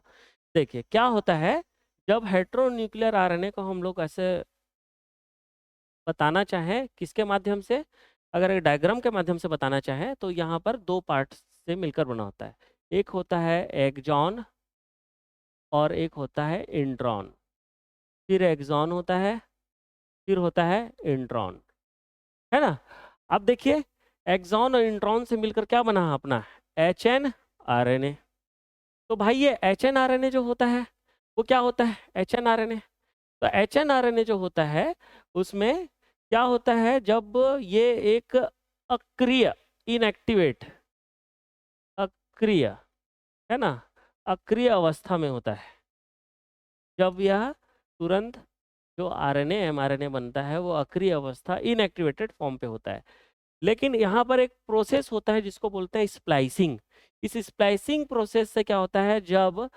देखिए क्या होता है, जब हेट्रोन्यूक्लियर आरएनए को हम लोग ऐसे बताना चाहें किसके माध्यम से, अगर एक डायग्राम के माध्यम से बताना चाहें तो यहाँ पर दो पार्ट से मिलकर बना होता है, एक होता है एक्सॉन और एक होता है इंट्रॉन, फिर एक्सॉन होता है, फिर होता है इंट्रॉन, है ना। अब देखिए एक्सॉन और इंट्रॉन से मिलकर क्या बना है अपना H N R N A. तो भाई ये H N R N A जो होता है वो क्या होता है, HNRNA। तो HNRNA जो होता है उसमें क्या होता है, जब ये एक अक्रिय, इनएक्टिवेट, अक्रिय, है ना, अक्रिय अवस्था में होता है, जब यह तुरंत जो RNA mRNA बनता है वो अक्रिय अवस्था, इनएक्टिवेटेड फॉर्म पे होता है। लेकिन यहाँ पर एक प्रोसेस होता है जिसको बोलते हैं स्प्लाइसिंग। इस स्प्लाइसिंग प्रोसेस से क्या होता है, जब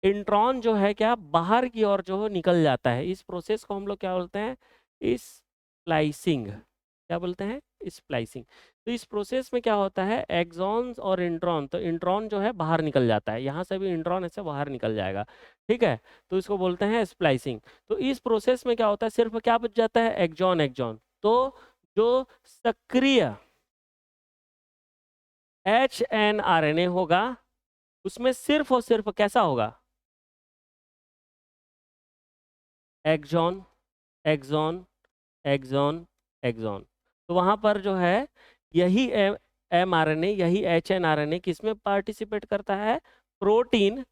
इंट्रॉन जो है क्या बाहर की ओर जो निकल जाता है, इस प्रोसेस को हम लोग क्या बोलते हैं, स्प्लाइसिंग। क्या बोलते हैं, स्प्लाइसिंग। तो इस प्रोसेस में क्या होता है, एक्सॉन्स और इंट्रॉन, तो इंट्रॉन जो है बाहर निकल जाता है, यहाँ से भी इंट्रॉन ऐसे बाहर निकल जाएगा, ठीक है, तो इसको बोलते हैं स्प्लाइसिंग। तो इस प्रोसेस में क्या होता है, सिर्फ क्या बच जाता है, एक्सॉन, एक्सॉन। तो जो सक्रिय HNRNA होगा उसमें सिर्फ और सिर्फ कैसा होगा, एक्सॉन, एक्सॉन, एक्सॉन, एक्सॉन। तो वहां पर जो है यही mRNA, यही HNRNA किस में पार्टिसिपेट करता है, प्रोटीन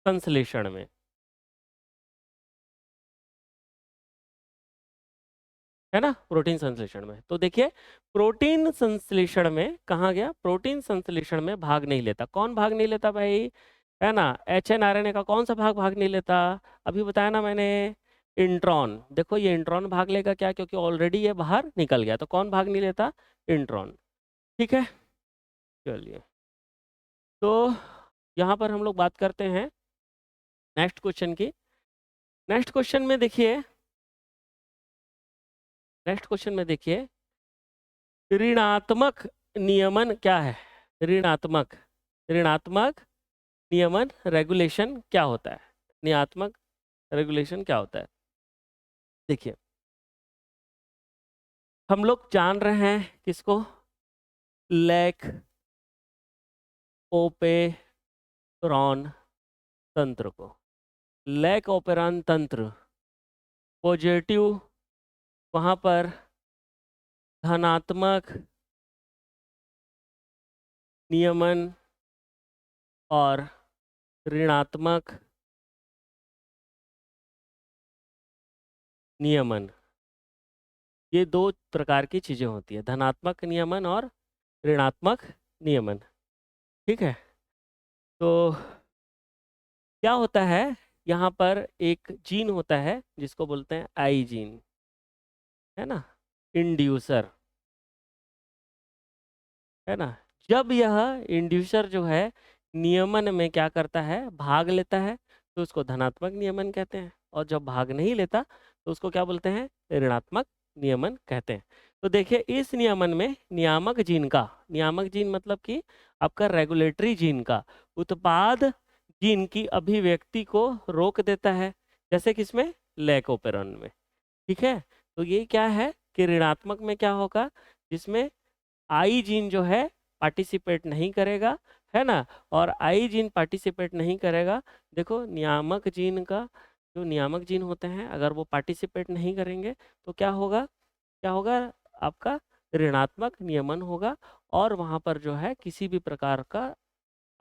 संश्लेषण में, है ना, प्रोटीन संश्लेषण में। तो देखिए प्रोटीन संश्लेषण में कहाँ गया, प्रोटीन संश्लेषण में भाग नहीं लेता। कौन भाग नहीं लेता भाई, है ना, HNRNA का कौन सा भाग नहीं लेता, अभी बताया ना मैंने, इंट्रॉन। देखो ये इंट्रॉन भाग लेगा क्या, क्योंकि ऑलरेडी ये बाहर निकल गया, तो कौन भाग नहीं लेता, इंट्रॉन, ठीक है। चलिए, तो यहाँ पर हम लोग बात करते हैं नेक्स्ट क्वेश्चन की। नेक्स्ट क्वेश्चन में देखिए, नेक्स्ट क्वेश्चन में देखिए, ऋणात्मक नियमन क्या है, ऋणात्मक, ऋणात्मक नियमन रेगुलेशन क्या होता है, ऋणात्मक रेगुलेशन क्या होता है। देखिए हम लोग जान रहे हैं किसको, लैक ओपेरॉन तंत्र को, लैक ओपेरॉन तंत्र पॉजिटिव, वहां पर धनात्मक नियमन और ऋणात्मक नियमन, ये दो प्रकार की चीजें होती है, धनात्मक नियमन और ऋणात्मक नियमन, ठीक है। तो क्या होता है, यहाँ पर एक जीन होता है जिसको बोलते हैं आई जीन, है ना, इंड्यूसर, है ना। जब यह इंड्यूसर जो है नियमन में क्या करता है, भाग लेता है, तो उसको धनात्मक नियमन कहते हैं, और जब भाग नहीं लेता तो उसको क्या बोलते हैं, ऋणात्मक नियमन कहते हैं। तो देखिए इस नियमन में नियामक जीन का, नियामक जीन मतलब कि आपका रेगुलेटरी जीन का उत्पाद जीन की अभिव्यक्ति को रोक देता है, जैसे किसमें, लैकोपेरॉन में, ठीक है। तो ये क्या है कि ऋणात्मक में क्या होगा, जिसमें आई जीन जो है पार्टिसिपेट नहीं करेगा, है ना, और आई जीन पार्टिसिपेट नहीं करेगा। देखो नियामक जीन का, जो नियामक जीन होते हैं अगर वो पार्टिसिपेट नहीं करेंगे तो क्या होगा, क्या होगा, आपका ऋणात्मक नियमन होगा, और वहाँ पर जो है किसी भी प्रकार का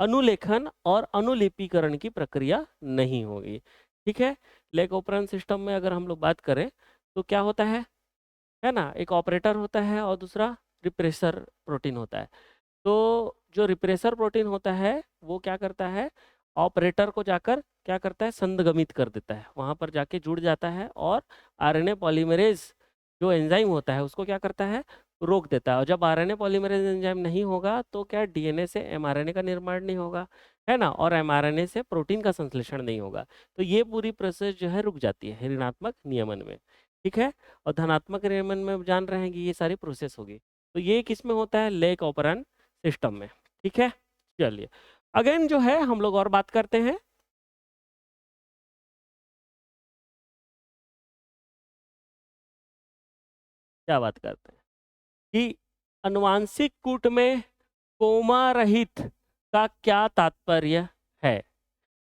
अनुलेखन और अनुलिपीकरण की प्रक्रिया नहीं होगी, ठीक है। लेग ऑपरेशन सिस्टम में अगर हम लोग बात करें तो क्या होता है ना, एक ऑपरेटर होता है और दूसरा रिप्रेसर प्रोटीन होता है। तो जो रिप्रेसर प्रोटीन होता है वो क्या करता है, ऑपरेटर को जाकर क्या करता है, संदगमित कर देता है, वहाँ पर जाके जुड़ जाता है, और आरएनए पॉलीमरेज जो एंजाइम होता है उसको क्या करता है, रोक देता है। और जब आरएनए पॉलीमरेज एंजाइम नहीं होगा तो क्या डीएनए से एमआरएनए का निर्माण नहीं होगा, है ना, और एमआरएनए से प्रोटीन का संश्लेषण नहीं होगा। तो ये पूरी प्रोसेस जो है रुक जाती है ऋणात्मक नियमन में, ठीक है। और धनात्मक नियमन में जान रहे हैं कि ये सारी प्रोसेस होगी। तो ये किस में होता है, लेक ऑपरन सिस्टम में, ठीक है। चलिए अगेन जो है हम लोग और बात करते हैं, क्या बात करते हैं कि अनुवांशिक कूट में कोमा रहित का क्या तात्पर्य है।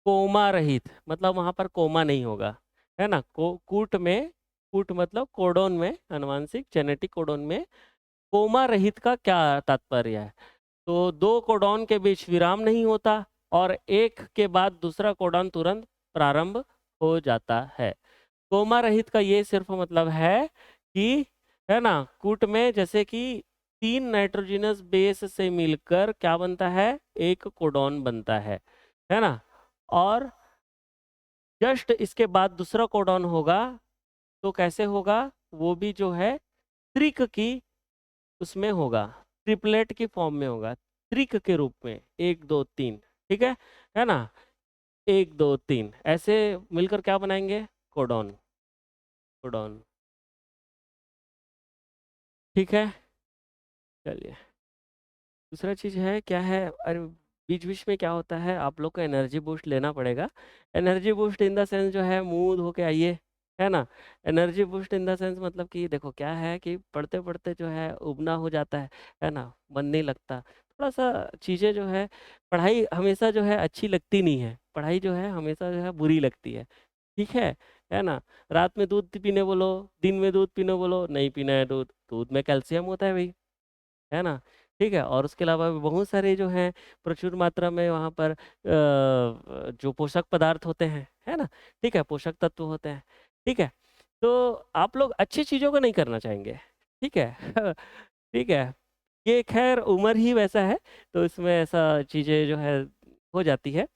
कोमा रहित मतलब वहां पर कोमा नहीं होगा, है ना, कूट में, कूट मतलब कोडोन में, अनुवांशिक जेनेटिक कोडोन में कोमा रहित का क्या तात्पर्य है। तो दो कोडॉन के बीच विराम नहीं होता, और एक के बाद दूसरा कोडॉन तुरंत प्रारंभ हो जाता है। कोमा रहित का ये सिर्फ मतलब है कि, है ना, कूट में जैसे कि 3 नाइट्रोजनस बेस से मिलकर क्या बनता है, एक कोडॉन बनता है ना। और जस्ट इसके बाद दूसरा कोडॉन होगा तो कैसे होगा, वो भी जो है त्रिक की उसमें होगा, ट्रिपलेट की फॉर्म में होगा, त्रिक के रूप में, 1 2 3। ठीक है ना, 1 2 3 ऐसे मिलकर क्या बनाएंगे, कोडॉन। कोडॉन, ठीक है। चलिए, दूसरा चीज है क्या है, अरे बीच बीच में क्या होता है, आप लोग को एनर्जी बूस्ट लेना पड़ेगा। Energy boost in the sense जो है, मुंह धो के आइए, है ना। Energy boost in the sense मतलब कि देखो क्या है कि पढ़ते पढ़ते जो है उबना हो जाता है ना, मन नहीं लगता, थोड़ा सा चीज़ें जो है, पढ़ाई हमेशा जो है अच्छी लगती नहीं है, पढ़ाई जो है हमेशा जो है बुरी लगती ठीक है ना। रात में दूध पीने बोलो, दिन में दूध पीने बोलो, नहीं पीना है दूध, दूध में कैल्शियम होता है भाई, है ना। ठीक है, और उसके अलावा भी बहुत सारे जो हैं प्रचुर मात्रा में वहाँ पर जो पोषक पदार्थ होते हैं, है ना। ठीक है, पोषक तत्व होते हैं। ठीक है, तो आप लोग अच्छी चीज़ों को नहीं करना चाहेंगे, ठीक है। ठीक है, ये खैर उम्र ही वैसा है, तो इसमें ऐसा चीज़ें जो है हो जाती है।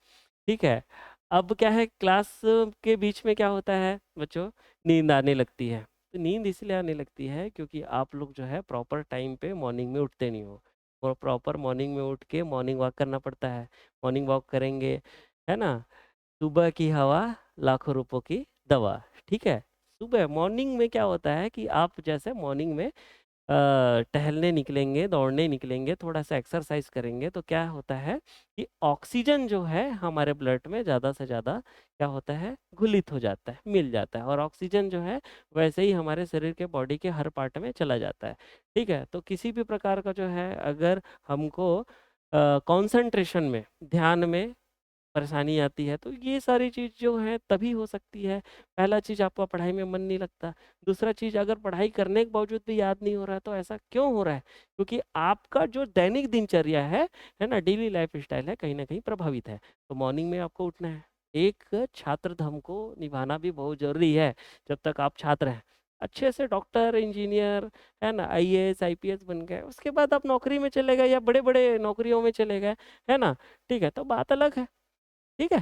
ठीक है, अब क्या है, क्लास के बीच में क्या होता है बच्चों, नींद आने लगती है। तो नींद इसलिए आने लगती है क्योंकि आप लोग जो है प्रॉपर टाइम पे मॉर्निंग में उठते नहीं हो, और प्रॉपर मॉर्निंग में उठ के मॉर्निंग वॉक करना पड़ता है। मॉर्निंग वॉक करेंगे, है ना, सुबह की हवा लाखों रुपयों की दवा। ठीक है, सुबह मॉर्निंग में क्या होता है कि आप जैसे मॉर्निंग में टहलने निकलेंगे, दौड़ने निकलेंगे, थोड़ा सा एक्सरसाइज करेंगे, तो क्या होता है कि ऑक्सीजन जो है हमारे ब्लड में ज़्यादा से ज़्यादा क्या होता है, घुलित हो जाता है, मिल जाता है, और ऑक्सीजन जो है वैसे ही हमारे शरीर के बॉडी के हर पार्ट में चला जाता है। ठीक है, तो किसी भी प्रकार का जो है अगर हमको कंसंट्रेशन में, ध्यान में परेशानी आती है, तो ये सारी चीज़ जो है तभी हो सकती है। पहला चीज़, आपका पढ़ाई में मन नहीं लगता। दूसरा चीज़, अगर पढ़ाई करने के बावजूद भी याद नहीं हो रहा है, तो ऐसा क्यों हो रहा है, क्योंकि आपका जो दैनिक दिनचर्या है ना, डेली लाइफ स्टाइल है, कहीं ना कहीं प्रभावित है। तो मॉर्निंग में आपको उठना है, एक छात्र धर्म को निभाना भी बहुत जरूरी है। जब तक आप छात्र हैं, अच्छे से डॉक्टर, इंजीनियर, है ना, आईएएस आईपीएस बन गए, उसके बाद आप नौकरी में चले गए या बड़े बड़े नौकरियों में चले गए, है ना। ठीक है, तो बात अलग है। ठीक है,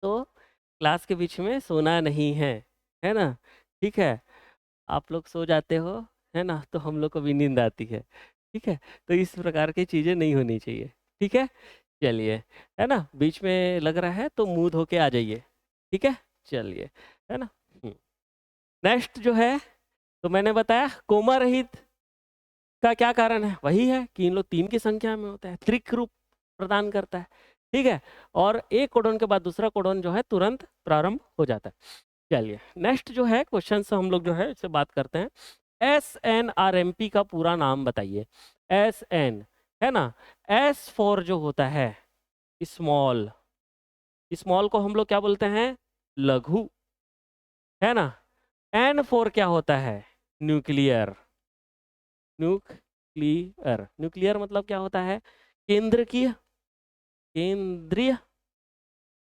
तो क्लास के बीच में सोना नहीं है ना। ठीक है, आप लोग सो जाते हो, है ना, तो हम लोग को भी नींद आती है। ठीक है, तो इस प्रकार की चीज़ें नहीं होनी चाहिए। ठीक है, चलिए, है ना, बीच में लग रहा है तो मुंह धो के आ जाइए। ठीक है, चलिए, है ना। नेक्स्ट जो है, तो मैंने बताया कोमा रहित का क्या कारण है, वही है कि इन लोग 3 की संख्या में होता है, त्रिक रूप प्रदान करता है। ठीक है, और एक कोडन के बाद दूसरा कोडन जो है तुरंत प्रारंभ हो जाता है। चलिए, नेक्स्ट जो है क्वेश्चन से हम लोग जो है इससे बात करते हैं। SNRMP का पूरा नाम बताइए। SN, है ना, S फॉर जो होता है स्मॉल, स्मॉल को हम लोग क्या बोलते हैं, लघु, है ना। N फॉर क्या होता है, न्यूक्लियर। न्यूक्लियर, न्यूक्लियर मतलब क्या होता है, केंद्र की, केंद्रीय।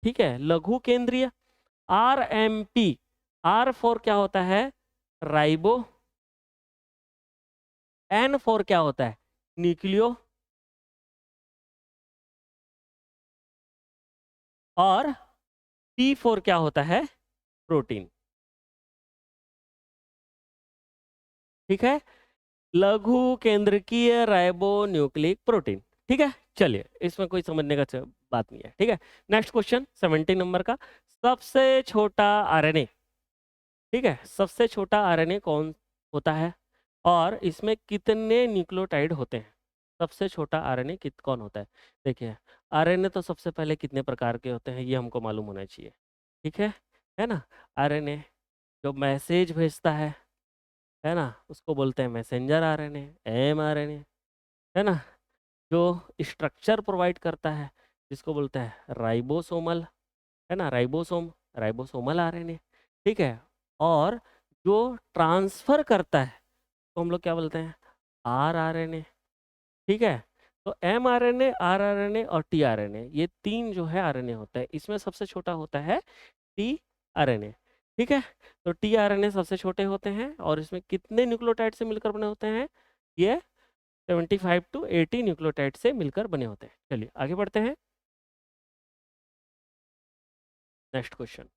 ठीक है, लघु केंद्रीय। RMP, R फॉर क्या होता है, राइबो। N फॉर क्या होता है, न्यूक्लियो। और T फॉर क्या होता है, प्रोटीन। ठीक है, लघु केंद्रकीय राइबो न्यूक्लिक प्रोटीन। ठीक है, चलिए, इसमें कोई समझने का बात नहीं है। ठीक है, नेक्स्ट क्वेश्चन 17 नंबर का, सबसे छोटा आरएनए। ठीक है, सबसे छोटा आरएनए कौन होता है, और इसमें कितने न्यूक्लियोटाइड होते हैं। सबसे छोटा आरएनए कौन होता है। देखिए, आरएनए तो सबसे पहले कितने प्रकार के होते हैं ये हमको मालूम होना चाहिए। ठीक है ना। आरएनए जो मैसेज भेजता है ना, उसको बोलते हैं मैसेंजर आरएनए, mRNA, है ना। जो स्ट्रक्चर प्रोवाइड करता है, जिसको बोलते हैं राइबोसोमल, है ना, राइबोसोम, राइबोसोमल आरएनए। ठीक है, और जो ट्रांसफर करता है तो हम लोग क्या बोलते हैं, RRNA। ठीक है, तो mRNA, rRNA और tRNA, ये 3 जो है RNA होता है। इसमें सबसे छोटा होता है tRNA, ठीक है। तो tRNA सबसे छोटे होते हैं और इसमें कितने न्यूक्लियोटाइड से मिलकर बने होते हैं? ये 75 to 80 न्यूक्लियोटाइड से मिलकर बने होते हैं। चलिए आगे बढ़ते हैं। नेक्स्ट क्वेश्चन,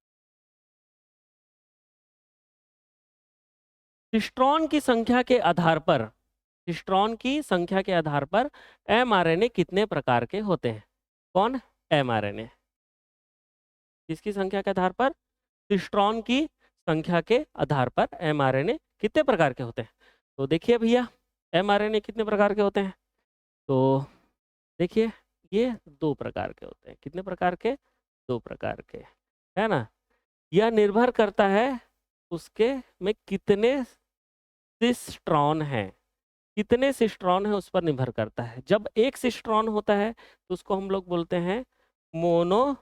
सिस्ट्रॉन की संख्या के आधार पर, सिस्ट्रॉन की संख्या के आधार पर mRNA कितने प्रकार के होते हैं? कौन? mRNA। किसकी संख्या के आधार पर? सिस्ट्रॉन की संख्या के आधार पर mRNA कितने प्रकार के होते हैं? तो देखिए भैया, mRNA कितने प्रकार के होते हैं? तो देखिए, ये 2 प्रकार के होते हैं। कितने प्रकार के? 2 प्रकार के, है ना। यह निर्भर करता है उसके में कितने सिस्ट्रॉन हैं, कितने सिस्ट्रॉन है उस पर निर्भर करता है। जब एक सिस्ट्रॉन होता है तो उसको हम लोग बोलते हैं मोनोसिस्ट्रॉनिक।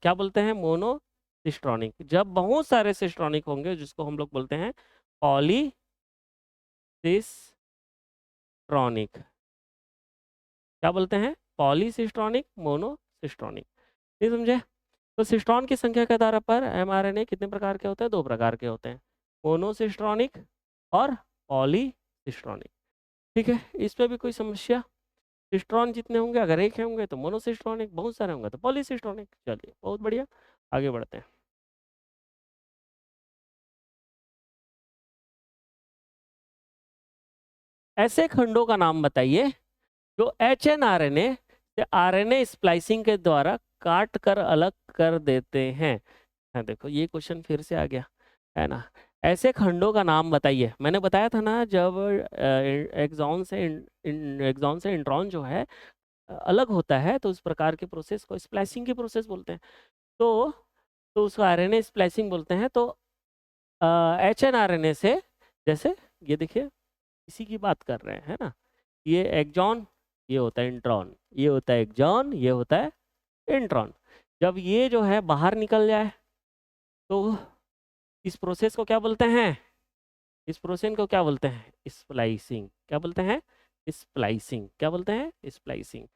क्या बोलते हैं? मोनोसिस्ट्रॉनिक। जब बहुत सारे सिस्ट्रॉनिक होंगे जिसको हम लोग बोलते हैं पॉलीसिस्ट्रॉनिक। क्या बोलते हैं? Polycistronic, monocistronic. नहीं समझे? तो सिस्ट्रॉन की संख्या के आधार पर mRNA कितने प्रकार के होते हैं? 2 प्रकार के होते हैं, मोनोसिस्ट्रॉनिक और पॉलीसिस्ट्रॉनिक। ठीक है, इस पे भी कोई समस्या? सिस्ट्रॉन जितने होंगे, अगर एक होंगे तो मोनोसिस्ट्रॉनिक, बहुत सारे होंगे तो पॉलीसिस्ट्रॉनिक। चलिए बहुत बढ़िया, आगे बढ़ते हैं। ऐसे खंडों का नाम बताइए जो HNRNA से RNA स्प्लाइसिंग के द्वारा काट कर अलग कर देते हैं। हाँ देखो, ये क्वेश्चन फिर से आ गया, है ना। ऐसे खंडों का नाम बताइए। मैंने बताया था ना, जब एक्सॉन से इंट्रॉन जो है अलग होता है तो उस प्रकार के प्रोसेस को स्प्लाइसिंग की प्रोसेस बोलते हैं। तो उसको आरएनए स्प्लाइसिंग बोलते हैं। तो HNRNA से, जैसे ये देखिए, इसी की बात कर रहे हैं, है ना। ये एक्सॉन, ये होता है इंट्रॉन, ये होता है एक्सॉन, ये होता है इंट्रॉन। जब ये जो है बाहर निकल जाए तो इस प्रोसेस को क्या बोलते हैं? इस प्रोसेस को क्या बोलते हैं? स्प्लाइसिंग। क्या बोलते हैं? स्प्लाइसिंग। क्या बोलते हैं? स्प्लाइसिंग।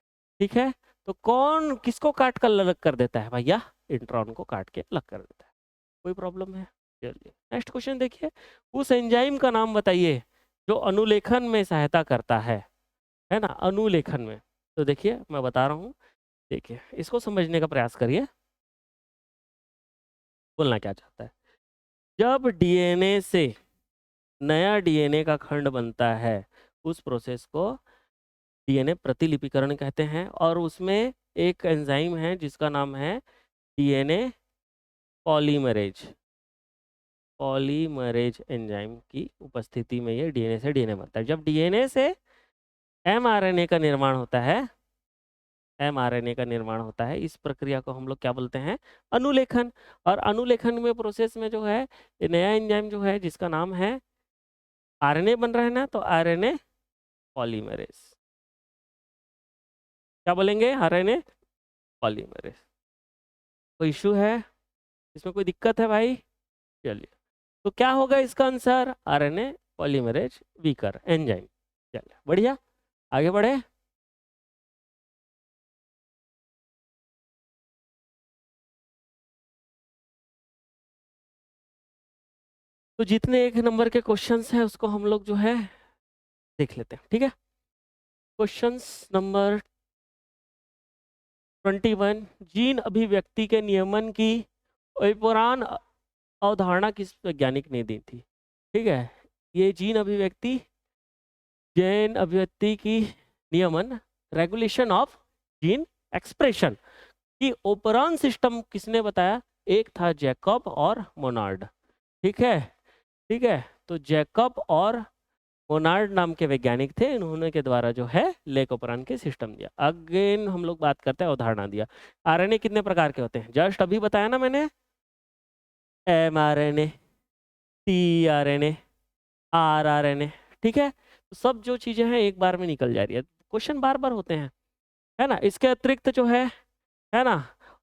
ठीक है। तो कौन किसको काट कर अलग कर देता है भैया? इंट्रॉन को काट के अलग कर देता है। कोई प्रॉब्लम है? चलिए नेक्स्ट क्वेश्चन देखिए, उस एंजाइम का नाम बताइए जो अनुलेखन में सहायता करता है ना, अनुलेखन में। तो देखिए मैं बता रहा हूँ, देखिए इसको समझने का प्रयास करिए, बोलना क्या चाहता है। जब डीएनए से नया डीएनए का खंड बनता है, उस प्रोसेस को डीएनए प्रतिलिपिकरण कहते हैं। और उसमें एक एंजाइम है जिसका नाम है डीएनए पॉलीमरेज। पॉलीमरेज एंजाइम की उपस्थिति में ये डीएनए से डीएनए बनता है। जब डीएनए से एमआरएनए का निर्माण होता है, एमआरएनए का निर्माण होता है, इस प्रक्रिया को हम लोग क्या बोलते हैं? अनुलेखन। और अनुलेखन में प्रोसेस में जो है, ये नया एंजाइम जो है जिसका नाम है आरएनए बन रहा है ना, तो आरएनए पॉलीमरेज। क्या बोलेंगे? RNA polymerase. कोई इशू है इसमें? कोई दिक्कत है भाई? चलिए, तो क्या होगा इसका answer? RNA polymerase weaker enzyme. चलिए बढ़िया, आगे बढ़े। तो जितने 1 नंबर के क्वेश्चंस हैं उसको हम लोग जो है देख लेते हैं, ठीक है। क्वेश्चंस नंबर 21, जीन अभिव्यक्ति के नियमन की पुराण अवधारणा किस वैज्ञानिक ने दी थी? ठीक है, ये जीन अभिव्यक्ति, जीन अभिव्यक्ति की नियमन, रेगुलेशन ऑफ जीन एक्सप्रेशन की ओपरान सिस्टम किसने बताया? एक था जैकब और मोनार्ड। ठीक है, ठीक है। तो जैकब और मोनार्ड नाम के वैज्ञानिक थे, इन्होंने के द्वारा जो है लेक ओपरान के सिस्टम दिया। अगेन हम लोग बात करते हैं, अवधारणा दिया। आरएनए कितने प्रकार के होते हैं? जस्ट अभी बताया ना मैंने, mRNA, tRNA, rRNA। ठीक है, तो सब जो चीजें हैं एक बार में निकल जा रही है, क्वेश्चन बार बार होते हैं, है ना। इसके अतिरिक्त जो है ना,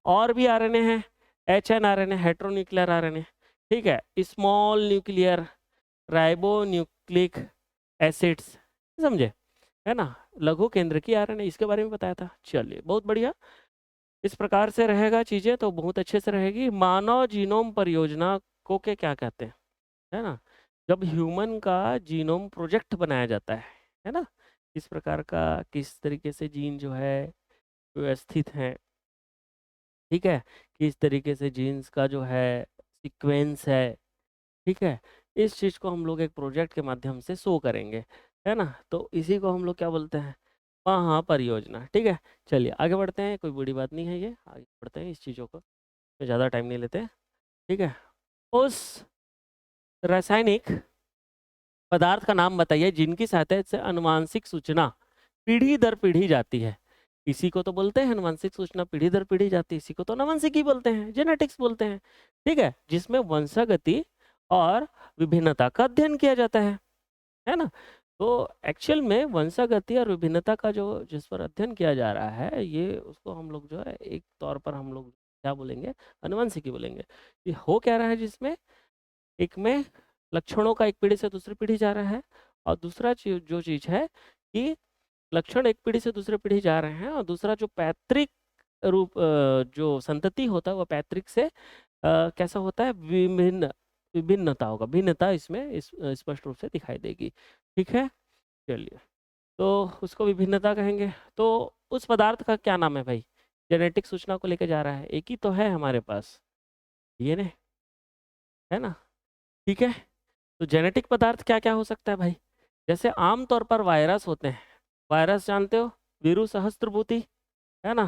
और भी आरएनए है, HNRNA, हेट्रोन्यूक्लियर आरएनए। ठीक है, स्मॉल न्यूक्लियर राइबोन्यूक्लिक एसिड्स, समझे, है ना। लघु केंद्रकीय आरएनए, इसके बारे में बताया था। चलिए बहुत बढ़िया, इस प्रकार से रहेगा चीजें तो बहुत अच्छे से रहेगी। मानव जीनोम परियोजना को के क्या कहते हैं, है ना। जब ह्यूमन का जीनोम प्रोजेक्ट बनाया जाता है ना, किस प्रकार का, किस तरीके से जीन जो है व्यवस्थित है, ठीक है, किस तरीके से जीन्स का जो है सीक्वेंस है, ठीक है, इस चीज को हम लोग एक प्रोजेक्ट के माध्यम से शो करेंगे, है ना। तो इसी को हम लोग क्या बोलते हैं, महापरियोजना, ठीक है। चलिए आगे बढ़ते हैं, कोई बड़ी बात नहीं है ये, आगे बढ़ते हैं इस चीज़ों को, तो ज़्यादा टाइम नहीं लेते, ठीक है। उस रासायनिक पदार्थ का नाम बताइए जिनकी सहायता से अनुवांशिक सूचना पीढ़ी दर पीढ़ी जाती है। इसी को तो बोलते हैं अनुवांशिक सूचना पीढ़ी दर पीढ़ी जाती है, इसी को तो अनुवांशिकी बोलते हैं, जेनेटिक्स बोलते हैं, ठीक है, जिसमें वंशागति और विभिन्नता का अध्ययन किया जाता है ना। तो एक्चुअल में वंशागति और विभिन्नता का जो जिस पर अध्ययन किया जा रहा है, ये उसको हम लोग जो है एक तौर पर हम लोग क्या बोलेंगे, अनुवांशिकी बोलेंगे। ये हो क्या रहा है, जिसमें एक में लक्षणों का एक पीढ़ी से दूसरी पीढ़ी जा रहा है, और दूसरा जो चीज है कि लक्षण एक पीढ़ी से दूसरी पीढ़ी जा रहे हैं, और दूसरा जो पैतृक रूप जो संतति होता है वो पैतृक से कैसा होता है, विभिन्न, विभिन्नता होगा, भिन्नता इसमें स्पष्ट रूप से दिखाई देगी, ठीक है। चलिए, तो उसको विभिन्नता कहेंगे। तो उस पदार्थ का क्या नाम है भाई, जेनेटिक सूचना को लेकर जा रहा है, एक ही तो है हमारे पास, डीएनए, है ना, ठीक है। तो जेनेटिक पदार्थ क्या क्या हो सकता है भाई, जैसे आमतौर पर वायरस होते हैं, वायरस जानते हो, वीरू सहस्त्रभूति, है ना,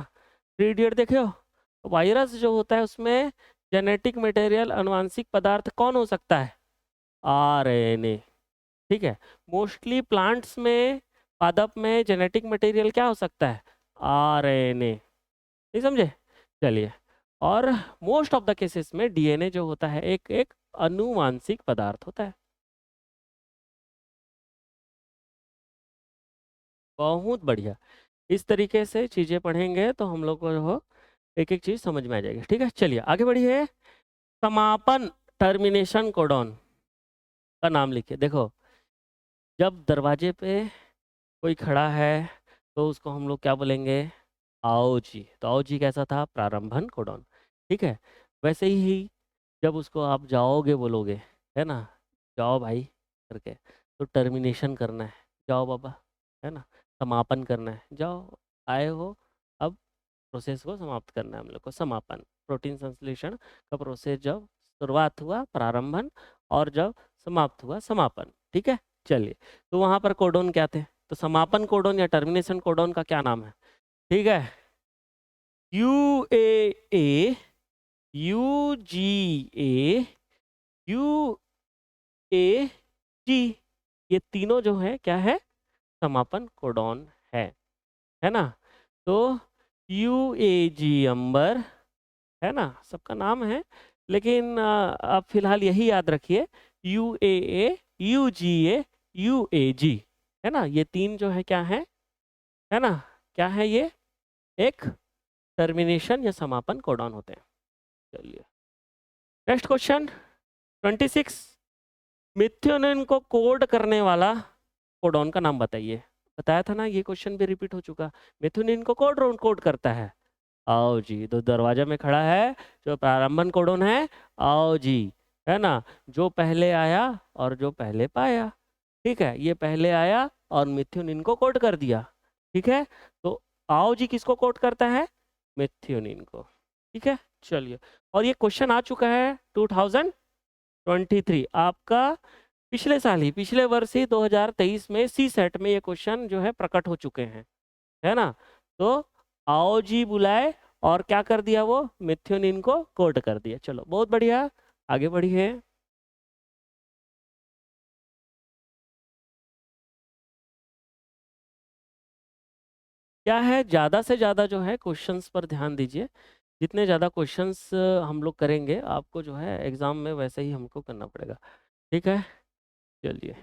थ्री इडियट देखे हो। तो वायरस जो होता है उसमें जेनेटिक मटेरियल, अनुवांशिक पदार्थ कौन हो सकता है, आरएनए, ठीक है। मोस्टली प्लांट्स में, पादप में जेनेटिक मटेरियल क्या हो सकता है, आरएनए, नहीं समझे। चलिए, और मोस्ट ऑफ द केसेस में डीएनए जो होता है एक एक अनुवांशिक पदार्थ होता है। बहुत बढ़िया, इस तरीके से चीजें पढ़ेंगे तो हम लोग को जो हो एक एक चीज समझ में आ जाएगी, ठीक है। चलिए आगे बढ़िए, समापन, टर्मिनेशन कोडॉन का नाम लिखिए। देखो, जब दरवाजे पे कोई खड़ा है तो उसको हम लोग क्या बोलेंगे, आओ जी। तो आओ जी कैसा था, प्रारंभन कोडॉन, ठीक है। वैसे ही जब उसको आप जाओगे बोलोगे, है ना, जाओ भाई करके, तो टर्मिनेशन करना है, जाओ बाबा, है ना, समापन करना है, जाओ, आए हो, अब प्रोसेस को समाप्त करना है हम लोग को, समापन, प्रोटीन संश्लेषण का प्रोसेस जब शुरुआत हुआ प्रारंभन, और जब समाप्त हुआ समापन, ठीक है। चलिए, तो वहां पर कोडोन क्या थे, तो समापन कोडोन या टर्मिनेशन कोडोन का क्या नाम है, ठीक है, U A, U G A, U A G, ये तीनों जो है क्या है, समापन कोडॉन है ना। तो यू ए जी अंबर, है ना, सबका नाम है, लेकिन आप फिलहाल यही याद रखिए, U A, U G A, U A G, है ना, ये तीन जो है क्या है ना, क्या है ये, एक टर्मिनेशन या समापन कोडॉन होते हैं। चलिए नेक्स्ट क्वेश्चन 26, मिथ्योनिन को कोड करने वाला कोडॉन का नाम बताइए। बताया था ना, ये क्वेश्चन भी रिपीट हो चुका, मिथ्योनिन को कोड करता है, आओ जी, तो दरवाजा में खड़ा है जो प्रारंभन कोडोन है, आओ जी, है ना, जो पहले आया और जो पहले पाया, ठीक है, ये पहले आया और मिथ्योनिन को कोड कर दिया, ठीक है। तो आओ जी किसको कोड करता है, मिथ्योनिन को, ठीक है। चलिए, और ये क्वेश्चन आ चुका है 2023 आपका, पिछले साल ही, पिछले वर्ष ही 2023 में सी सेट में ये क्वेश्चन जो है प्रकट हो चुके हैं, है ना। तो आओ जी बुलाए और क्या कर दिया, वो मिथ्योनिन को कोड कर दिया। चलो बहुत बढ़िया, आगे बढ़िए। क्या है, ज़्यादा से ज़्यादा जो है क्वेश्चंस पर ध्यान दीजिए, जितने ज़्यादा क्वेश्चंस हम लोग करेंगे आपको जो है एग्ज़ाम में वैसे ही हमको करना पड़ेगा, ठीक है। चलिए,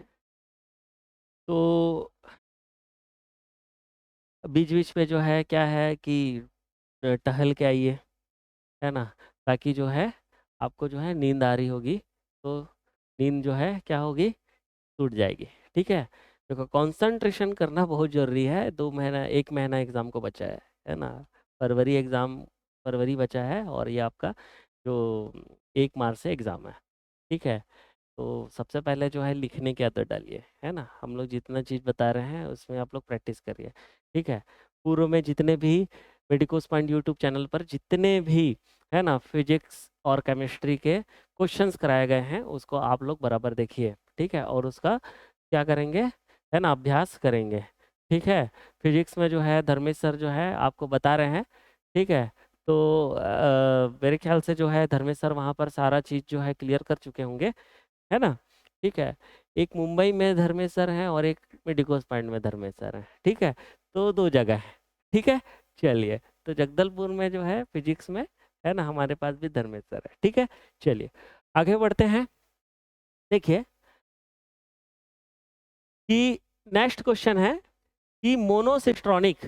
तो बीच बीच पे जो है क्या है कि टहल के आइए, है ना, ताकि जो है आपको जो है नींद आ रही होगी, तो नींद जो है क्या होगी, टूट जाएगी, ठीक है। देखो कंसंट्रेशन करना बहुत जरूरी है। 2 महीना 1 महीना एग्जाम को बचा है ना। फरवरी एग्जाम, फरवरी बचा है और ये आपका जो 1 मार्च से एग्जाम है। ठीक है, तो सबसे पहले जो है लिखने की आदत डालिए, है ना। हम लोग जितना चीज़ बता रहे हैं उसमें आप लोग प्रैक्टिस करिए। ठीक है, पूर्व में जितने भी मेडिकोस पॉइंट यूट्यूब चैनल पर जितने भी है ना फिजिक्स और केमिस्ट्री के क्वेश्चंस कराए गए हैं उसको आप लोग बराबर देखिए। ठीक है, और उसका क्या करेंगे, है ना, अभ्यास करेंगे। ठीक है, फिजिक्स में जो है धर्मेश सर जो है आपको बता रहे हैं। ठीक है, तो मेरे ख्याल से जो है धर्मेश सर वहाँ पर सारा चीज़ जो है क्लियर कर चुके होंगे, है ना। ठीक है, एक मुंबई में धर्मेश सर हैं और एक मेडिकोस पॉइंट में धर्मेश सर हैं। ठीक है, तो 2 जगह है। ठीक है, चलिए, तो जगदलपुर में जो है फिजिक्स में, है ना, हमारे पास भी धर्मेश सर है। ठीक है, चलिए आगे बढ़ते हैं। देखिए कि नेक्स्ट क्वेश्चन है कि मोनोसिस्ट्रॉनिक,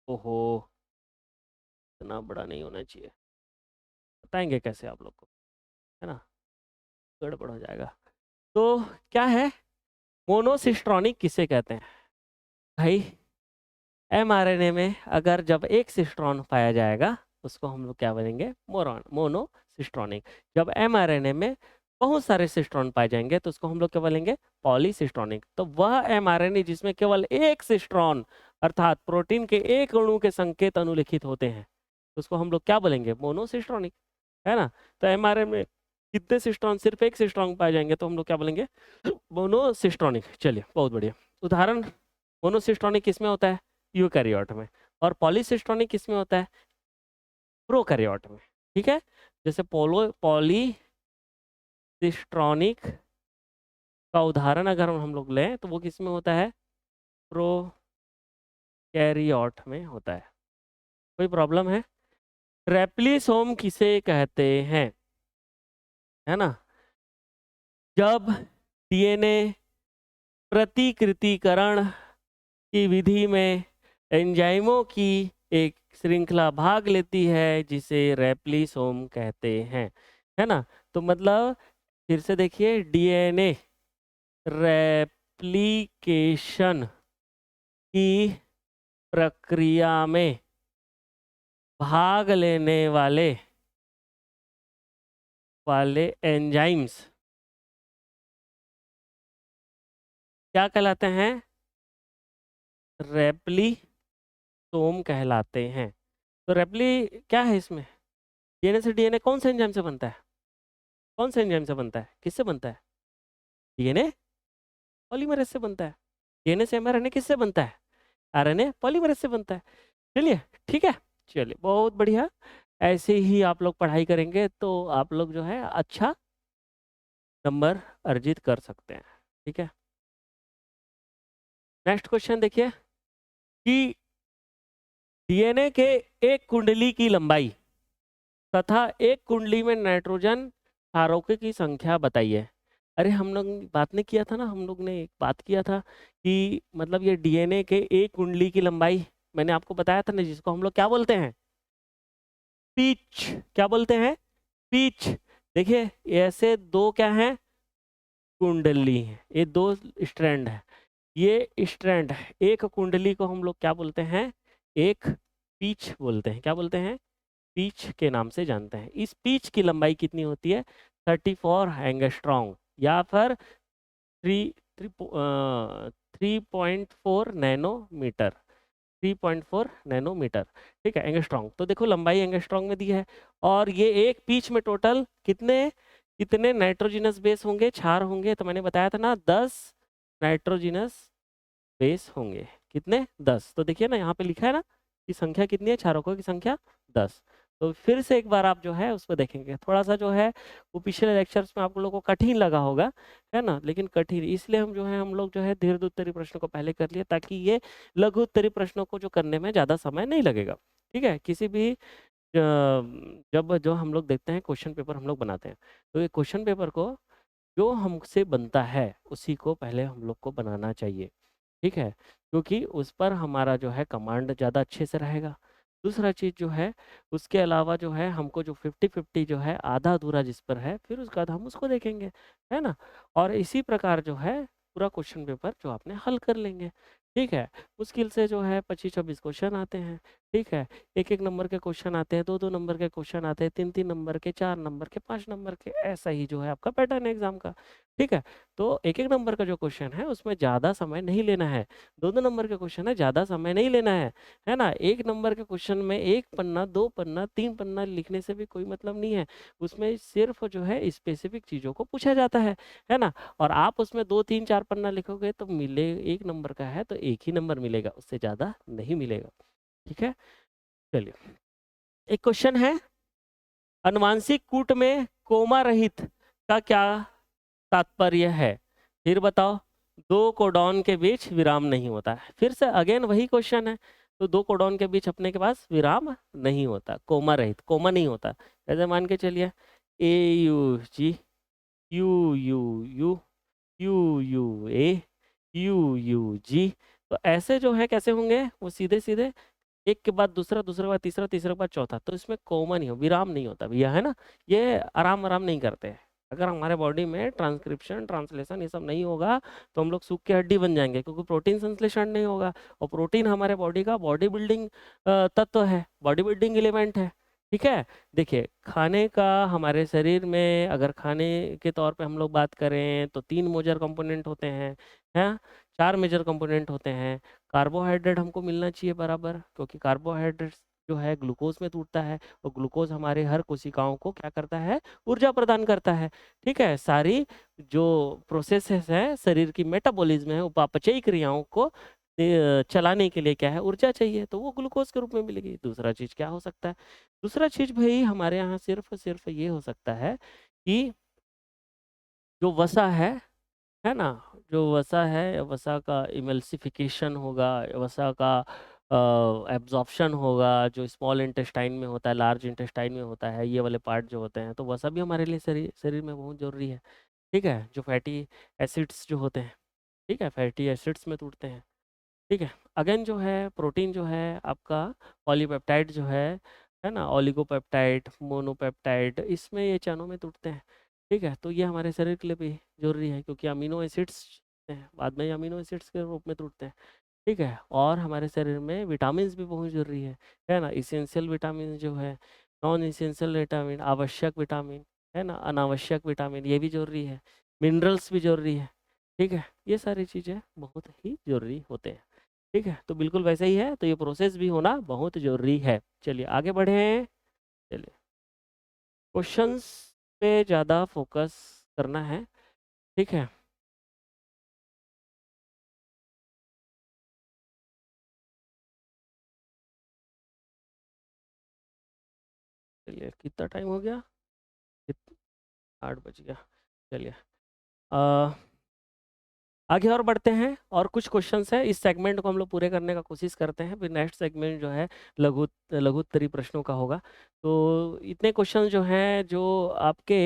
ओहो इतना बड़ा नहीं होना चाहिए, बताएंगे कैसे आप लोग को, है ना, गड़बड़ हो जाएगा। तो क्या है मोनोसिस्ट्रॉनिक किसे कहते हैं भाई। एमआरएनए में अगर जब एक सिस्ट्रॉन पाया जाएगा उसको हम लोग क्या बोलेंगे, मोनोसिस्ट्रॉनिक। जब एमआरएनए में बहुत सारे सिस्ट्रॉन पाए जाएंगे तो उसको हम लोग क्या बोलेंगे, पॉलीसिस्ट्रॉनिक। तो वह एमआरएनए जिसमें केवल एक सिस्ट्रॉन अर्थात प्रोटीन के एक अणु के संकेत अनुलिखित होते हैं उसको हम लोग क्या बोलेंगे, मोनोसिस्ट्रॉनिक, है ना। तो एमआरएनए में कितने सिस्ट्रॉन, सिर्फ एक सिस्ट्रॉन पाए जाएंगे तो हम लोग क्या बोलेंगे, मोनोसिस्ट्रॉनिक। चलिए बहुत बढ़िया उदाहरण, मोनोसिस्ट्रॉनिक किसमें होता है, यूकैरियोट में। और पॉलीसिस्ट्रॉनिक किसमें होता है, प्रोकैरियोट में। ठीक है, जैसे पॉलीसिस्ट्रॉनिक का उदाहरण अगर हम लोग लें तो वो किसमें होता है, प्रोकैरियोट में होता है। कोई प्रॉब्लम है। ट्रेप्लिसोम किसे कहते हैं, है ना। जब डीएनए प्रतिकृतिकरण की विधि में एंजाइमों की एक श्रृंखला भाग लेती है जिसे रेप्लिसोम कहते हैं, है ना। तो मतलब फिर से देखिए, डीएनए रेप्लिकेशन की प्रक्रिया में भाग लेने वाले एंजाइम्स क्या कहलाते हैं, रेप्लिसोम कहलाते हैं। तो रेप्ली क्या है इसमें, डीएनए से डीएनए कौन से एंजाइम से बनता है, कौन से एंजाइम से बनता है, किससे बनता है, डीएनए पॉलीमरेज से बनता है। डीएनए से एमआरएनए किससे बनता है, आरएनए पॉलीमरेज से बनता है। चलिए ठीक है, चलिए बहुत बढ़िया। ऐसे ही आप लोग पढ़ाई करेंगे तो आप लोग जो है अच्छा नंबर अर्जित कर सकते हैं। ठीक है, नेक्स्ट क्वेश्चन देखिए कि डीएनए के एक कुंडली की लंबाई तथा एक कुंडली में नाइट्रोजन क्षारों की संख्या बताइए। अरे हम लोग बात नहीं किया था ना, हम लोग ने एक बात किया था कि मतलब ये डीएनए के एक कुंडली की लंबाई, मैंने आपको बताया था ना, जिसको हम लोग क्या बोलते हैं, पिच। क्या बोलते हैं, पिच। देखिए ऐसे दो क्या हैं, कुंडली है, ये 2 स्ट्रैंड है, ये स्ट्रैंड है। एक कुंडली को हम लोग क्या बोलते हैं, एक पीच बोलते हैं। क्या बोलते हैं, पीच के नाम से जानते हैं। इस पीच की लंबाई कितनी होती है, 34 एंगस्ट्रॉन्ग या फिर 3.4 नैनोमीटर, 3.4 नैनोमीटर। ठीक है, एंगस्ट्रॉन्ग। तो देखो लंबाई एंगस्ट्रॉन्ग में दी है और ये एक पीच में टोटल कितने कितने नाइट्रोजिनस बेस होंगे, क्षार होंगे। तो मैंने बताया था ना 10 नाइट्रोजिनस बेस होंगे। कितने, 10। तो देखिए ना यहाँ पे लिखा है ना कि संख्या कितनी है, क्षारकों की संख्या 10। तो फिर से एक बार आप जो है उसको देखेंगे, थोड़ा सा जो है वो पिछले लेक्चर्स में आप लोगों को कठिन लगा होगा, है ना। लेकिन कठिन इसलिए हम लोग जो है दीर्घ उत्तरीय प्रश्नों को पहले कर लिए ताकि ये लघु उत्तरीय प्रश्नों को जो करने में ज़्यादा समय नहीं लगेगा। ठीक है, किसी भी जब जो हम लोग देखते हैं क्वेश्चन पेपर हम लोग बनाते हैं तो ये क्वेश्चन पेपर को जो हमसे बनता है उसी को पहले हम लोग को बनाना चाहिए। ठीक है, क्योंकि उस पर हमारा जो है कमांड ज़्यादा अच्छे से रहेगा। दूसरा चीज़ जो है उसके अलावा जो है हमको जो 50-50 जो है आधा अधूरा जिस पर है, फिर उसके बाद हम उसको देखेंगे, है ना? और इसी प्रकार जो है पूरा क्वेश्चन पेपर जो आपने हल कर लेंगे, ठीक है? मुश्किल से जो है 25-26 क्वेश्चन आते हैं, ठीक है? 1-1 नंबर के क्वेश्चन आते हैं, 2-2 नंबर के क्वेश्चन आते हैं, 3-3 नंबर के, 4 नंबर के, 5 नंबर के, ऐसा ही जो है आपका पैटर्न है एग्ज़ाम का, ठीक है? तो 1-1 नंबर का जो क्वेश्चन है उसमें ज़्यादा समय नहीं लेना है, 2-2 नंबर का क्वेश्चन है ज़्यादा समय नहीं लेना है ना? 1 नंबर के क्वेश्चन में 1 पन्ना, 2 पन्ना, 3 पन्ना लिखने से भी कोई मतलब नहीं है। उसमें सिर्फ़ जो है स्पेसिफ़िक चीज़ों को पूछा जाता है ना? और आप उसमें 2, 3, 4 पन्ना लिखोगे तो मिले 1 नंबर का है तो 1 ही नंबर मिलेगा, उससे ज़्यादा नहीं मिलेगा। ठीक है? चलिए, एक क्वेश्चन है, अनुवांशिक कूट में कोमा रहित का क्या तात्पर्य है? फिर बताओ। 2 कोडॉन के बीच विराम नहीं होता है। फिर से अगेन वही क्वेश्चन है। तो 2 कोडॉन के बीच अपने के पास विराम नहीं होता, कोमा रहित, कोमा नहीं होता। ऐसे मान के चलिए AUG, UUU, UUA, UUG। तो ऐसे जो है कैसे होंगे? वो सीधे-सीधे एक के बाद दूसरा, दूसरे के बाद तीसरा, तीसरे के बाद चौथा। तो इसमें कोमा नहीं हो, विराम नहीं होता भैया, है ना? ये आराम-आराम नहीं करते हैं। अगर हमारे बॉडी में ट्रांसक्रिप्शन, ट्रांसलेशन ये सब नहीं होगा तो हम लोग सूख के हड्डी बन जाएँगे, क्योंकि प्रोटीन संश्लेषण नहीं होगा और प्रोटीन हमारे बॉडी का बॉडी बिल्डिंग तत्व है, बॉडी बिल्डिंग एलिमेंट है। ठीक है? देखिए, खाने का हमारे शरीर में अगर खाने के तौर पे हम लोग बात करें तो 3 मेजर कंपोनेंट होते हैं? 4 मेजर कंपोनेंट होते हैं। कार्बोहाइड्रेट हमको मिलना चाहिए बराबर, क्योंकि कार्बोहाइड्रेट जो है ग्लूकोज में टूटता है और ग्लूकोज हमारे हर कोशिकाओं को क्या करता है? ऊर्जा प्रदान करता है। ठीक है? सारी जो प्रोसेसेस है शरीर की, मेटाबॉलिज्म है, उपापचयी क्रियाओं को चलाने के लिए क्या है? ऊर्जा चाहिए, तो वो ग्लूकोज के रूप में मिलेगी। दूसरा चीज़ क्या हो सकता है? दूसरा चीज़ भाई हमारे यहाँ सिर्फ ये हो सकता है कि जो वसा है ना? जो वसा है, वसा का इमल्सिफिकेशन होगा, वसा का एब्जॉर्प्शन होगा, जो स्मॉल इंटेस्टाइन में होता है, लार्ज इंटेस्टाइन में होता है, ये वाले पार्ट जो होते हैं, तो वसा भी हमारे लिए शरीर शरीर में बहुत ज़रूरी है। ठीक है? जो फैटी एसिड्स जो होते हैं, ठीक है? फैटी एसिड्स में टूटते हैं। ठीक है? अगेन जो है प्रोटीन जो है आपका पॉलीपेप्टाइड जो है ना? ओलिगोपेप्टाइड, मोनोपेप्टाइड, इसमें ये चरणों में टूटते हैं। ठीक है? तो ये हमारे शरीर के लिए भी ज़रूरी है, क्योंकि अमीनो एसिड्स हैं, बाद में ये अमीनो एसिड्स के रूप में टूटते हैं। ठीक है? और हमारे शरीर में विटामिन्स भी बहुत ज़रूरी है ना? एसेंशियल विटामिन जो है, नॉन एसेंशियल विटामिन, आवश्यक विटामिन, है ना? अनावश्यक विटामिन, ये भी ज़रूरी है। मिनरल्स भी ज़रूरी है। ठीक है? ये सारी चीज़ें बहुत ही ज़रूरी होते हैं। ठीक है? तो बिल्कुल वैसे ही है, तो ये प्रोसेस भी होना बहुत ज़रूरी है। चलिए आगे बढ़ें। चलिए, क्वेश्चंस पे ज़्यादा फोकस करना है। ठीक है? चलिए, कितना टाइम हो गया? कित 8 बज गया। चलिए, अ, आगे और बढ़ते हैं, और कुछ क्वेश्चंस हैं, इस सेगमेंट को हम लोग पूरे करने का कोशिश करते हैं, फिर नेक्स्ट सेगमेंट जो है लघुत्तरी प्रश्नों का होगा। तो इतने क्वेश्चन जो हैं जो आपके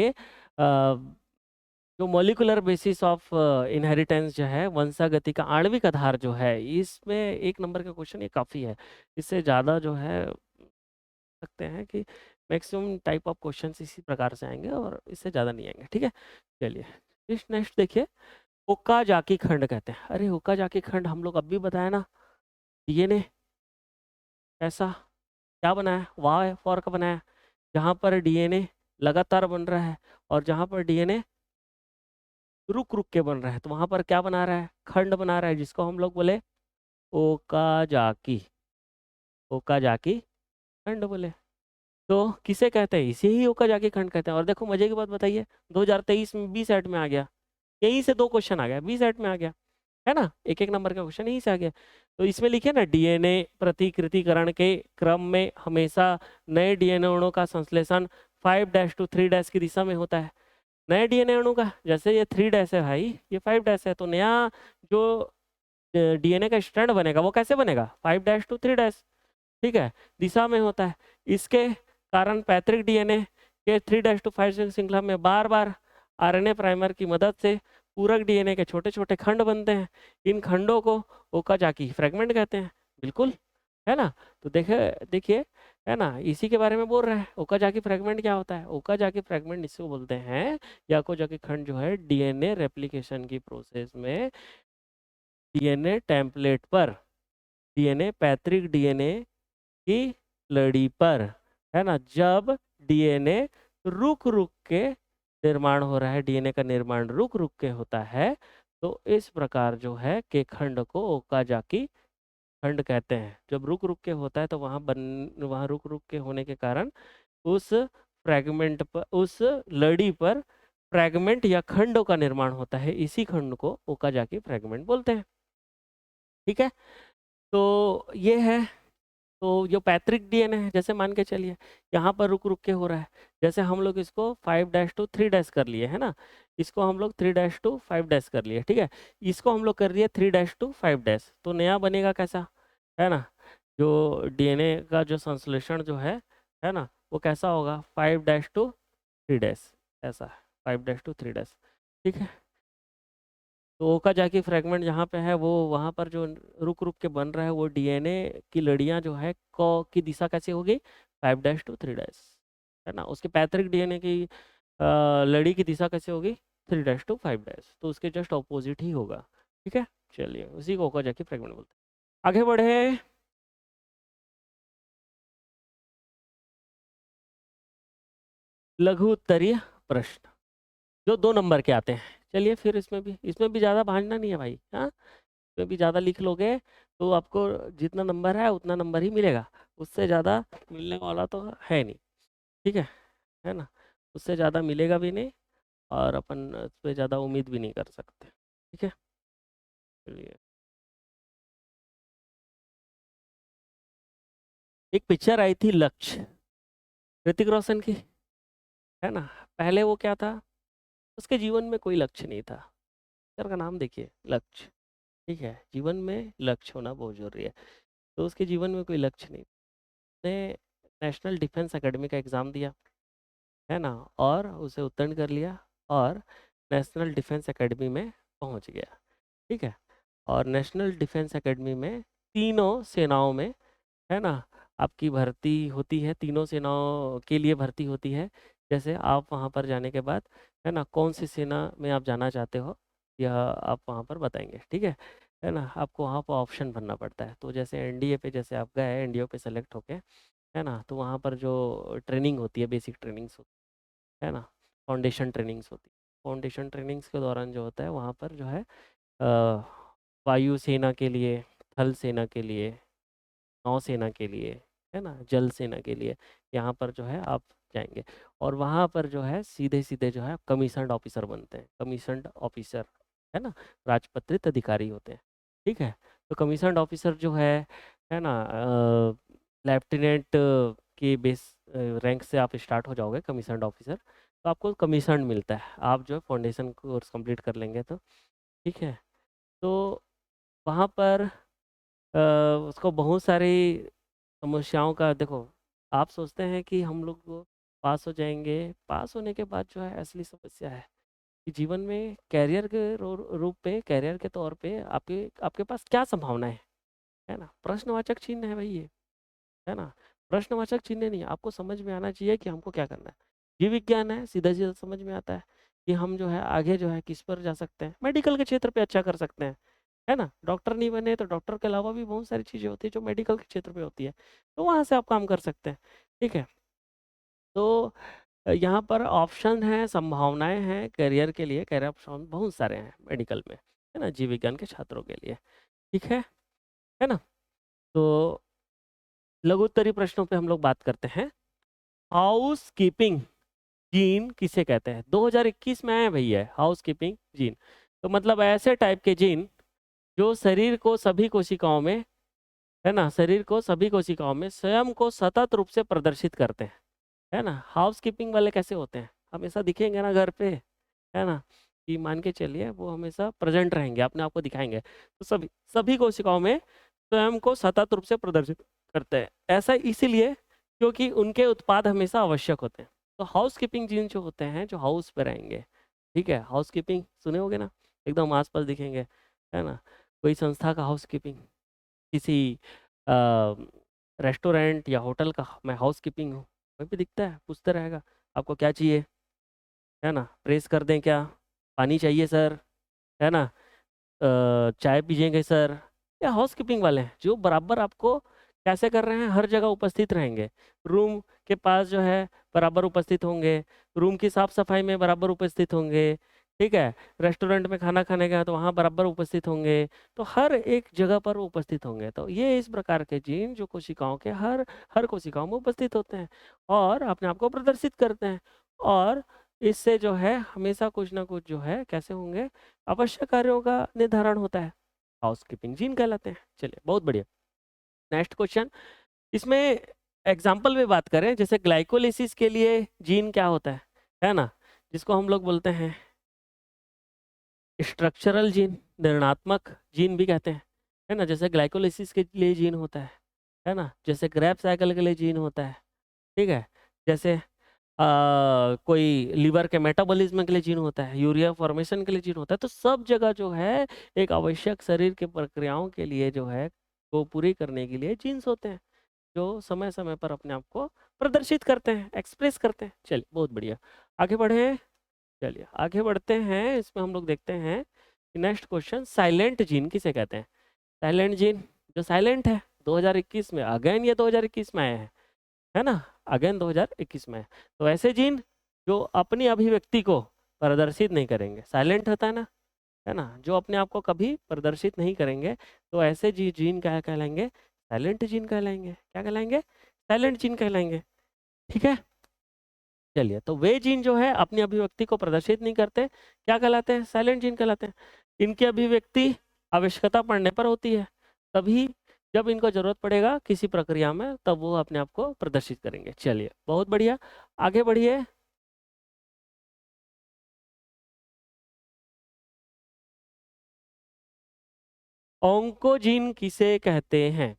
जो मॉलिक्यूलर बेसिस ऑफ इनहेरिटेंस जो है, वंशागति का आणविक आधार जो है, इसमें 1 नंबर का क्वेश्चन ये काफ़ी है। इससे ज़्यादा जो है सकते हैं कि मैक्सिमम टाइप ऑफ क्वेश्चंस इसी प्रकार से आएंगे और इससे ज़्यादा नहीं आएंगे। ठीक है? चलिए, नेक्स्ट देखिए, ओकाजाकी खंड कहते हैं। अरे ओकाजाकी खंड हम लोग अब भी बताया ना, डीएनए ऐसा क्या बना है? वाई फॉर का बना है, जहाँ पर डीएनए लगातार बन रहा है और जहाँ पर डीएनए रुक रुक के बन रहा है, तो वहाँ पर क्या बना रहा है? खंड बना रहा है, जिसको हम लोग बोले ओकाजाकी, ओकाजाकी खंड बोले। तो किसे कहते हैं? इसे ही ओकाजाकी खंड कहते हैं। और देखो मजे की बात बताइए, 2023 में बी सेट में आ गया, यहीं से 2 क्वेश्चन आ गया, बी सेट में आ गया, है ना? 1-1 नंबर का क्वेश्चन यहीं से आ गया। तो इसमें लिखे ना, डीएनए प्रतिकृतिकरण के क्रम में हमेशा नए डीएनए अणुओं का संश्लेषण 5' to 3' की दिशा में होता है। नए डीएनए अणु का, जैसे ये 3' है भाई, ये 5' है, तो नया जो डीएनए का स्ट्रैंड बनेगा वो कैसे बनेगा? 5' to 3', ठीक है? दिशा में होता है। इसके कारण पैतृक डीएनए के 3' to 5' श्रृंखला में बार बार आरएनए प्राइमर की मदद से पूरक डीएनए के छोटे छोटे खंड बनते हैं। इन खंडों को ओकाजाकी फ्रेगमेंट कहते हैं। बिल्कुल, है ना। तो देखिए, है ना, इसी के बारे में बोल रहा है। ओकाजाकी फ्रैगमेंट क्या होता है? ओकाजाकी फ्रैगमेंट इसको बोलते हैं, या ओकाजाकी खंड जो है डीएनए रेप्लिकेशन की प्रोसेस में डीएनए टेम्पलेट पर, डीएनए पैतृक डीएनए की लड़ी पर, है ना, जब डीएनए रुक रुक के निर्माण हो रहा है, डीएनए का निर्माण रुक रुक के होता है, तो इस प्रकार जो है के खंड को ओकाजाकी खंड कहते हैं। जब रुक रुक के होता है तो वहाँ रुक रुक के होने के कारण उस फ्रैगमेंट पर, उस लड़ी पर फ्रैगमेंट या खंडों का निर्माण होता है। इसी खंड को ओकाजाकी फ्रैगमेंट बोलते हैं। ठीक है, तो ये है। तो जो पैतृक डीएनए है, जैसे मान के चलिए यहाँ पर रुक रुक के हो रहा है, जैसे हम लोग इसको 5' to 3' कर लिए, है ना, इसको हम लोग 3' to 5' कर लिए, ठीक है, इसको हम लोग कर लिए 3' to 5', तो नया बनेगा कैसा, है ना, जो डीएनए का जो संश्लेषण जो है ना, वो कैसा होगा, 5' to 3', ऐसा है, 5' to 3', ठीक है। तो ओकाजाकी फ्रैगमेंट जहाँ पे है, वो वहाँ पर जो रुक रुक के बन रहा है, वो डीएनए की लड़ियाँ जो है की दिशा कैसे होगी, 5' to 3', है ना। उसके पैतृक डीएनए की लड़ी की दिशा कैसे होगी, 3' to 5', तो उसके जस्ट ऑपोजिट ही होगा। ठीक है, चलिए उसी को ओकाजाकी फ्रैगमेंट बोलते हैं। आगे बढ़े। लघु उत्तरीय प्रश्न जो 2 नंबर के आते हैं। चलिए फिर इसमें भी ज़्यादा भांजना नहीं है भाई, हाँ, इसमें भी ज़्यादा लिख लोगे तो आपको जितना नंबर है उतना नंबर ही मिलेगा, उससे ज़्यादा मिलने वाला तो है नहीं। ठीक है ना, उससे ज़्यादा मिलेगा भी नहीं, और अपन उस पर ज़्यादा उम्मीद भी नहीं कर सकते। ठीक है, चलिए। एक पिक्चर आई थी लक्ष्य, ऋतिक रोशन की, है ना। पहले वो क्या था, उसके जीवन में कोई लक्ष्य नहीं था। पिक्चर का नाम देखिए, लक्ष्य। ठीक है, जीवन में लक्ष्य होना बहुत जरूरी है। तो उसके जीवन में कोई लक्ष्य नहीं, उसने नेशनल डिफेंस एकेडमी का एग्ज़ाम दिया, है ना, और उसे उत्तीर्ण कर लिया, और नेशनल डिफेंस एकेडमी में पहुंच गया। ठीक है, और नेशनल डिफेंस एकेडमी में तीनों सेनाओं में, है ना, आपकी भर्ती होती है, तीनों सेनाओं के लिए भर्ती होती है। जैसे आप वहाँ पर जाने के बाद, है ना, कौन सी सेना में आप जाना चाहते हो, यह आप वहाँ पर बताएंगे। ठीक है ना, आपको वहाँ पर ऑप्शन भरना पड़ता है। तो जैसे एनडीए पे जैसे आप गए, एनडीए पे सेलेक्ट होके, है ना, तो वहाँ पर जो ट्रेनिंग होती है, बेसिक ट्रेनिंग्स होती है ना, फाउंडेशन ट्रेनिंग्स होती है। फाउंडेशन ट्रेनिंग्स के दौरान जो होता है वहाँ पर जो है अ, वायु सेना के लिए, थल सेना के लिए, नौसेना के लिए, है ना, जल सेना के लिए, यहाँ पर जो है आप जाएंगे, और वहाँ पर जो है सीधे सीधे जो है कमीशन्ड ऑफिसर बनते हैं। कमीशन्ड ऑफिसर, है ना, राजपत्रित अधिकारी होते हैं। ठीक है, तो कमीशन्ड ऑफिसर जो है ना, लेफ्टिनेंट के बेस रैंक से आप स्टार्ट हो जाओगे कमीशन्ड ऑफिसर, तो आपको कमीशन मिलता है, आप जो है फाउंडेशन कोर्स कंप्लीट कर लेंगे तो। ठीक है, तो वहाँ पर उसको बहुत सारी समस्याओं का, देखो, आप सोचते हैं कि हम लोग को पास हो जाएंगे, पास होने के बाद जो है असली समस्या है कि जीवन में कैरियर के रूप पे, कैरियर के तौर पे आपके आपके पास क्या संभावना है ना, प्रश्नवाचक चिन्ह है भाई ये, है ना। प्रश्नवाचक चिन्ह नहीं, आपको समझ में आना चाहिए कि हमको क्या करना है। जीव विज्ञान है, सीधा सीधा समझ में आता है कि हम जो है आगे जो है किस पर जा सकते हैं, मेडिकल के क्षेत्र पे अच्छा कर सकते हैं, है ना। डॉक्टर नहीं बने तो डॉक्टर के अलावा भी बहुत सारी चीज़ें होती है जो मेडिकल के क्षेत्र पे होती है, तो वहाँ से आप काम कर सकते हैं। ठीक है, तो यहाँ पर ऑप्शन है, संभावनाएं हैं करियर के लिए, करियर ऑप्शन बहुत सारे हैं मेडिकल में, है ना, जीव विज्ञान के छात्रों के लिए। ठीक है ना। तो लघुत्तरी प्रश्नों पे हम लोग बात करते हैं। हाउस कीपिंग जीन किसे कहते हैं? 2021 में आया भैया, हाउस कीपिंग जीन, तो मतलब ऐसे टाइप के जीन जो शरीर को सभी कोशिकाओं में, है ना, शरीर को सभी कोशिकाओं में स्वयं को सतत रूप से प्रदर्शित करते हैं, है ना। हाउस कीपिंग वाले कैसे होते हैं, हमेशा दिखेंगे ना घर पे, है ना, कि मान के चलिए वो हमेशा प्रेजेंट रहेंगे, अपने आप को दिखाएंगे, तो सभी सभी कोशिकाओं में स्वयं को सतत रूप से प्रदर्शित करते हैं। ऐसा इसीलिए क्योंकि उनके उत्पाद हमेशा आवश्यक होते हैं। तो हाउस कीपिंग जीन जो होते हैं, जो हाउस पे रहेंगे, ठीक है, हाउस कीपिंग सुने होगे ना, एकदम आसपास दिखेंगे, है ना, कोई संस्था का हाउस कीपिंग, किसी रेस्टोरेंट या होटल का मैं हाउस कीपिंग हूँ, वहीं पे दिखता है, पूछता रहेगा आपको क्या चाहिए, है ना, प्रेस कर दें क्या, पानी चाहिए सर, है ना, चाय पीजिएंगे सर। या हाउस कीपिंग वाले हैं जो बराबर आपको कैसे कर रहे हैं, हर जगह उपस्थित रहेंगे, रूम के पास जो है बराबर उपस्थित होंगे, रूम की साफ सफाई में बराबर उपस्थित होंगे, ठीक है, रेस्टोरेंट में खाना खाने गया तो वहाँ बराबर उपस्थित होंगे, तो हर एक जगह पर वो उपस्थित होंगे। तो ये इस प्रकार के जीन जो कोशिकाओं के हर हर कोशिकाओं में उपस्थित होते हैं और अपने आप को प्रदर्शित करते हैं, और इससे जो है हमेशा कुछ ना कुछ जो है कैसे होंगे, आवश्यक कार्यों का निर्धारण होता है, हाउसकीपिंग जीन कहलाते हैं। चलिए बहुत बढ़िया। नेक्स्ट क्वेश्चन, इसमें एग्जाम्पल में बात करें, जैसे ग्लाइकोलिसिस के लिए जीन क्या होता है ना, जिसको हम लोग बोलते हैं स्ट्रक्चरल जीन, निर्णात्मक जीन भी कहते हैं, है ना, जैसे ग्लाइकोलिसिस के लिए जीन होता है ना, जैसे ग्रेप साइकिल के लिए जीन होता है, ठीक है, जैसे कोई लीवर के मेटाबॉलिज्म के लिए जीन होता है, यूरिया फॉर्मेशन के लिए जीन होता है, तो सब जगह जो है एक आवश्यक शरीर के प्रक्रियाओं के लिए जो है वो पूरी करने के लिए जीन्स होते हैं, जो समय समय पर अपने आप को प्रदर्शित करते हैं, एक्सप्रेस करते हैं। चलिए बहुत बढ़िया, आगे बढ़े। चलिए आगे बढ़ते हैं, इसमें हम लोग देखते हैं नेक्स्ट क्वेश्चन, साइलेंट जीन किसे कहते हैं। साइलेंट जीन जो साइलेंट है, 2021 में अगेन ये 2021 में आए हैं, है ना, अगेन 2021 में। तो ऐसे जीन जो अपनी अभिव्यक्ति को प्रदर्शित नहीं करेंगे, साइलेंट होता है ना, जो अपने आप को कभी प्रदर्शित नहीं करेंगे, तो ऐसे जीन क्या कहलाएंगे, साइलेंट जीन कहलाएंगे। क्या कहलाएंगे, साइलेंट जीन कहलाएंगे, ठीक है। चलिए, तो वे जीन जो है अपनी अभिव्यक्ति को प्रदर्शित नहीं करते, क्या कहलाते हैं, साइलेंट जीन कहलाते हैं। इनकी अभिव्यक्ति आवश्यकता पड़ने पर होती है, तभी जब इनको जरूरत पड़ेगा किसी प्रक्रिया में तब वो अपने आप को प्रदर्शित करेंगे। चलिए बहुत बढ़िया, आगे बढ़िए। ऑन्कोजीन किसे कहते हैं,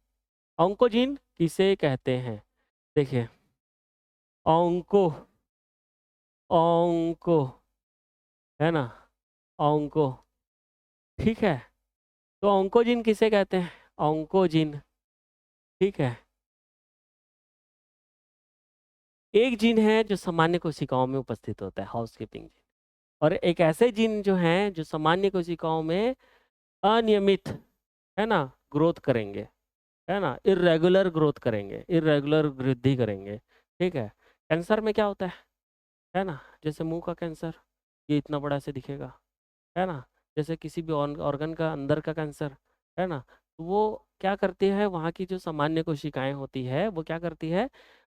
ऑन्कोजीन किसे कहते हैं, देखिए ऑन्को, ऑन्को, है ना, ऑन्को, ठीक है, तो ऑन्कोजीन किसे कहते हैं, ऑन्कोजीन, ठीक है, एक जीन है जो सामान्य कोशिकाओं में उपस्थित होता है, हाउसकीपिंग जीन, और एक ऐसे जीन जो हैं जो सामान्य कोशिकाओं में अनियमित, है ना, ग्रोथ करेंगे, है ना, इरेगुलर ग्रोथ करेंगे, इरेगुलर वृद्धि करेंगे, ठीक है। कैंसर में क्या होता है ना, जैसे मुंह का कैंसर, ये इतना बड़ा से दिखेगा, है ना, जैसे किसी भी ऑर्गन का अंदर का कैंसर, है ना, तो वो क्या करती है, वहाँ की जो सामान्य कोशिकाएं होती है वो क्या करती है,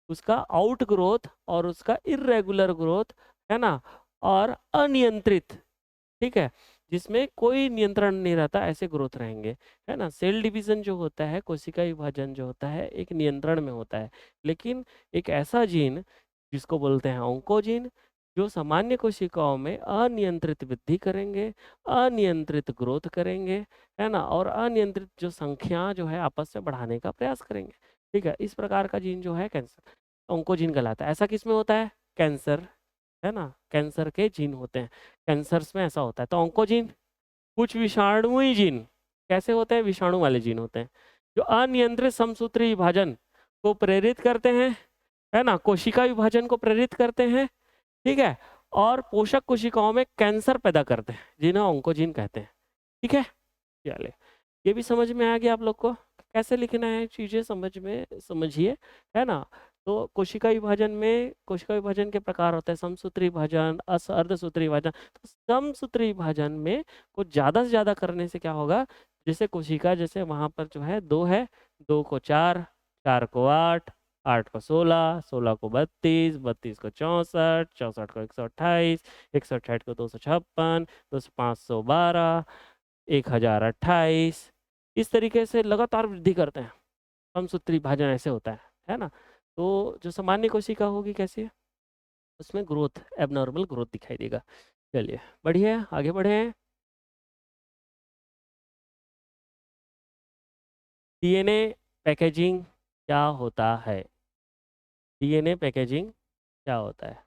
उसका आउट ग्रोथ और उसका इरेगुलर ग्रोथ, है ना, और अनियंत्रित, ठीक है, जिसमें कोई नियंत्रण नहीं रहता, ऐसे ग्रोथ रहेंगे, है ना। सेल डिवीजन जो होता है, कोशिका विभाजन जो होता है, एक नियंत्रण में होता है, लेकिन एक ऐसा जीन जिसको बोलते हैं ऑन्कोजीन, जो सामान्य कोशिकाओं में अनियंत्रित वृद्धि करेंगे, अनियंत्रित ग्रोथ करेंगे, है ना, और अनियंत्रित जो संख्या जो है आपस में बढ़ाने का प्रयास करेंगे, ठीक है। इस प्रकार का जीन जो है कैंसर ऑन्कोजीन कहलाता है। ऐसा किसमें होता है, कैंसर, है ना, कैंसर के जीन होते हैं, कैंसर्स में ऐसा होता है। तो ऑन्कोजीन कुछ विषाणुई जीन कैसे होते हैं, विषाणु वाले जीन होते हैं, जो अनियंत्रित समसूत्री विभाजन को प्रेरित करते हैं, है ना, कोशिका विभाजन को प्रेरित करते हैं, ठीक है, और पोषक कोशिकाओं में कैंसर पैदा करते हैं, जिन्हें ऑन्कोजीन कहते हैं, ठीक है। चलिए, ये भी समझ में आ गया आप लोग को, कैसे लिखना है चीजें समझ में समझिए, है ना। तो कोशिका विभाजन में, कोशिका विभाजन के प्रकार होते हैं समसूत्री विभाजन, अर्धसूत्री विभाजन। तो समसूत्री विभाजन में कुछ ज्यादा से ज्यादा करने से क्या होगा, जैसे कोशिका, जैसे वहां पर जो है दो है, दो को चार, चार को आठ, आठ को सोलह, सोलह को बत्तीस, बत्तीस को चौंसठ, चौंसठ को 128, 128 को 256, 512, 1028, इस तरीके से लगातार वृद्धि करते हैं। समसूत्री विभाजन ऐसे होता है ना। तो जो सामान्य कोशिका होगी कैसी है, उसमें ग्रोथ, एबनॉर्मल ग्रोथ दिखाई देगा। चलिए बढ़िया, आगे बढ़े। डीएनए पैकेजिंग क्या होता है, डीएनए पैकेजिंग क्या होता है,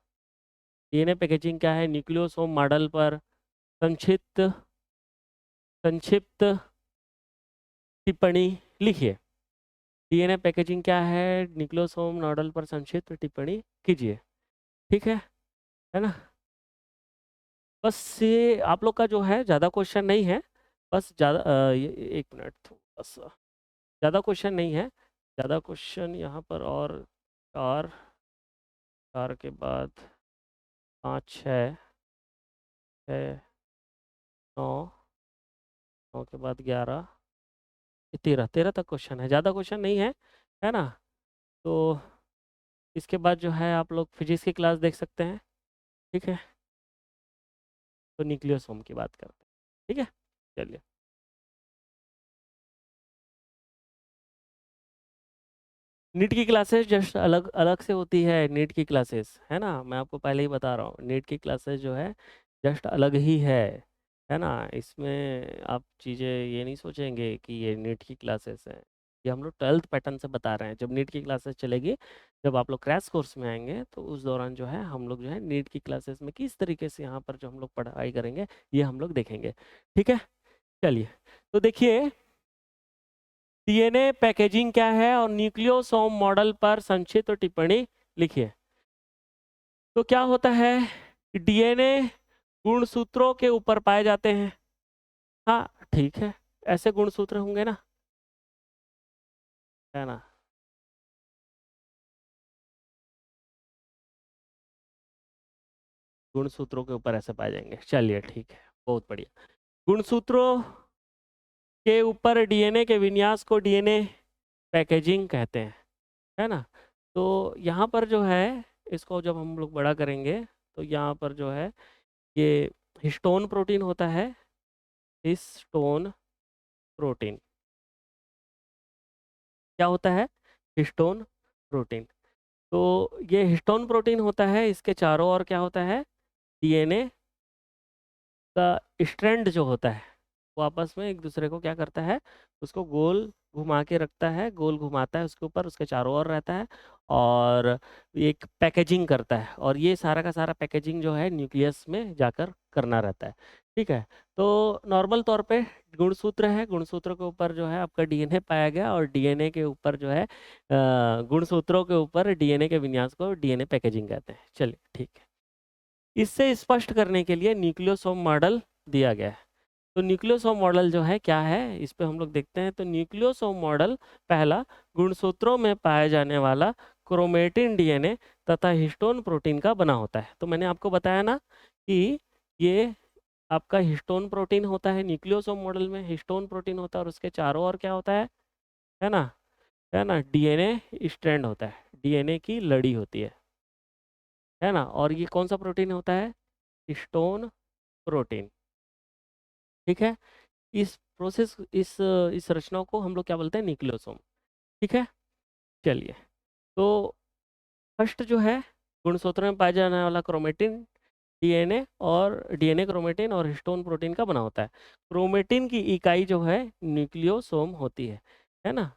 डीएनए पैकेजिंग क्या है, न्यूक्लियोसोम मॉडल पर संक्षिप्त संक्षिप्त टिप्पणी लिखिए। डीएनए पैकेजिंग क्या है, न्यूक्लियोसोम मॉडल पर संक्षिप्त टिप्पणी कीजिए। ठीक है ना। बस ये आप लोग का जो है ज़्यादा क्वेश्चन नहीं है, बस ज़्यादा एक मिनट थोड़ा सा, ज़्यादा क्वेश्चन नहीं है, ज़्यादा क्वेश्चन यहाँ पर, और चार, चार के बाद पाँच, छः, छः, नौ, नौ के बाद 11, 13, 13 तक क्वेश्चन है, ज़्यादा क्वेश्चन नहीं है ना। तो इसके बाद जो है आप लोग फिजिक्स की क्लास देख सकते हैं। ठीक है, तो न्यूक्लियोसोम की बात करते हैं। ठीक है, चलिए। नीट की क्लासेस जस्ट अलग अलग से होती है, नीट की क्लासेस है ना, मैं आपको पहले ही बता रहा हूँ, नीट की क्लासेस जो है जस्ट अलग ही है ना। इसमें आप चीज़ें ये नहीं सोचेंगे कि ये नीट की क्लासेस हैं, ये हम लोग 12th पैटर्न से बता रहे हैं। जब नीट की क्लासेस चलेगी, जब आप लोग क्रैश कोर्स में आएंगे, तो उस दौरान जो है हम लोग जो है नीट की क्लासेस में किस तरीके से यहाँ पर जो हम लोग पढ़ाई करेंगे, ये हम लोग देखेंगे। ठीक है, चलिए। तो देखिए, डीएनए पैकेजिंग क्या है और न्यूक्लियोसोम मॉडल पर संक्षिप्त टिप्पणी लिखिए। तो क्या होता है, डीएनए गुणसूत्रों के ऊपर पाए जाते हैं। हाँ, ठीक है, ऐसे गुणसूत्र होंगे ना, है ना। गुणसूत्रों के ऊपर ऐसे पाए जाएंगे, चलिए ठीक है, बहुत बढ़िया। गुणसूत्रों के ऊपर डीएनए के विन्यास को डीएनए पैकेजिंग कहते हैं, है ना। तो यहाँ पर जो है, इसको जब हम लोग बड़ा करेंगे, तो यहाँ पर जो है ये हिस्टोन प्रोटीन होता है, हिस्टोन प्रोटीन। क्या होता है, हिस्टोन प्रोटीन। तो ये हिस्टोन प्रोटीन होता है, इसके चारों ओर क्या होता है, डीएनए का स्ट्रैंड जो होता है, वो आपस में एक दूसरे को क्या करता है, उसको गोल घुमा के रखता है, गोल घुमाता है उसके ऊपर, उसके चारों ओर रहता है, और एक पैकेजिंग करता है, और ये सारा का सारा पैकेजिंग जो है न्यूक्लियस में जाकर करना रहता है। ठीक है। तो नॉर्मल तौर पे गुणसूत्र है, गुणसूत्र के ऊपर जो है आपका डीएनए पाया गया, और डीएनए के ऊपर जो है गुणसूत्रों के ऊपर डीएनए के विन्यास को डीएनए पैकेजिंग कहते हैं। चलिए ठीक है। इससे स्पष्ट करने के लिए न्यूक्लियोसोम मॉडल दिया गया है। तो न्यूक्लियोसोम मॉडल जो है क्या है, इस पे हम लोग देखते हैं। तो न्यूक्लियोसोम मॉडल, पहला, गुणसूत्रों में पाए जाने वाला क्रोमेटिन डीएनए तथा हिस्टोन प्रोटीन का बना होता है। तो मैंने आपको बताया ना कि ये आपका हिस्टोन प्रोटीन होता है, न्यूक्लियोसोम मॉडल में हिस्टोन प्रोटीन होता है, और उसके चारों ओर क्या होता है ना, है ना, डीएनए स्ट्रैंड होता है, डीएनए की लड़ी होती है ना। और ये कौन सा प्रोटीन होता है, हिस्टोन प्रोटीन। ठीक है। इस प्रोसेस, इस रचना को हम लोग क्या बोलते हैं, न्यूक्लियोसोम। ठीक है, चलिए। तो फर्स्ट जो है, गुणसूत्र में पाए जाने वाला क्रोमेटिन डीएनए, और डीएनए क्रोमेटिन और हिस्टोन प्रोटीन का बना होता है। क्रोमेटिन की इकाई जो है न्यूक्लियोसोम होती है ना।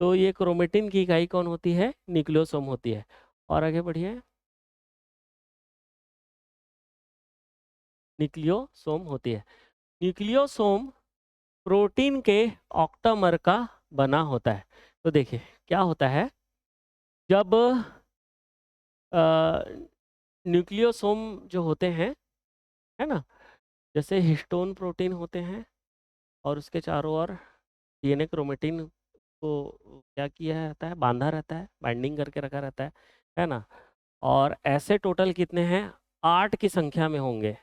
तो ये क्रोमेटिन की इकाई कौन होती है, न्यूक्लियोसोम होती है। और आगे बढ़िए, न्यूक्लियोसोम होती है। न्यूक्लियोसोम प्रोटीन के ऑक्टामर का बना होता है। तो देखिए क्या होता है, जब न्यूक्लियोसोम जो होते हैं, है ना, जैसे हिस्टोन प्रोटीन होते हैं, और उसके चारों ओर डीएनए क्रोमेटिन को क्या किया रहता है, बांधा रहता है, बाइंडिंग करके रखा रहता है ना। और ऐसे टोटल कितने हैं, 8 की संख्या में होंगे,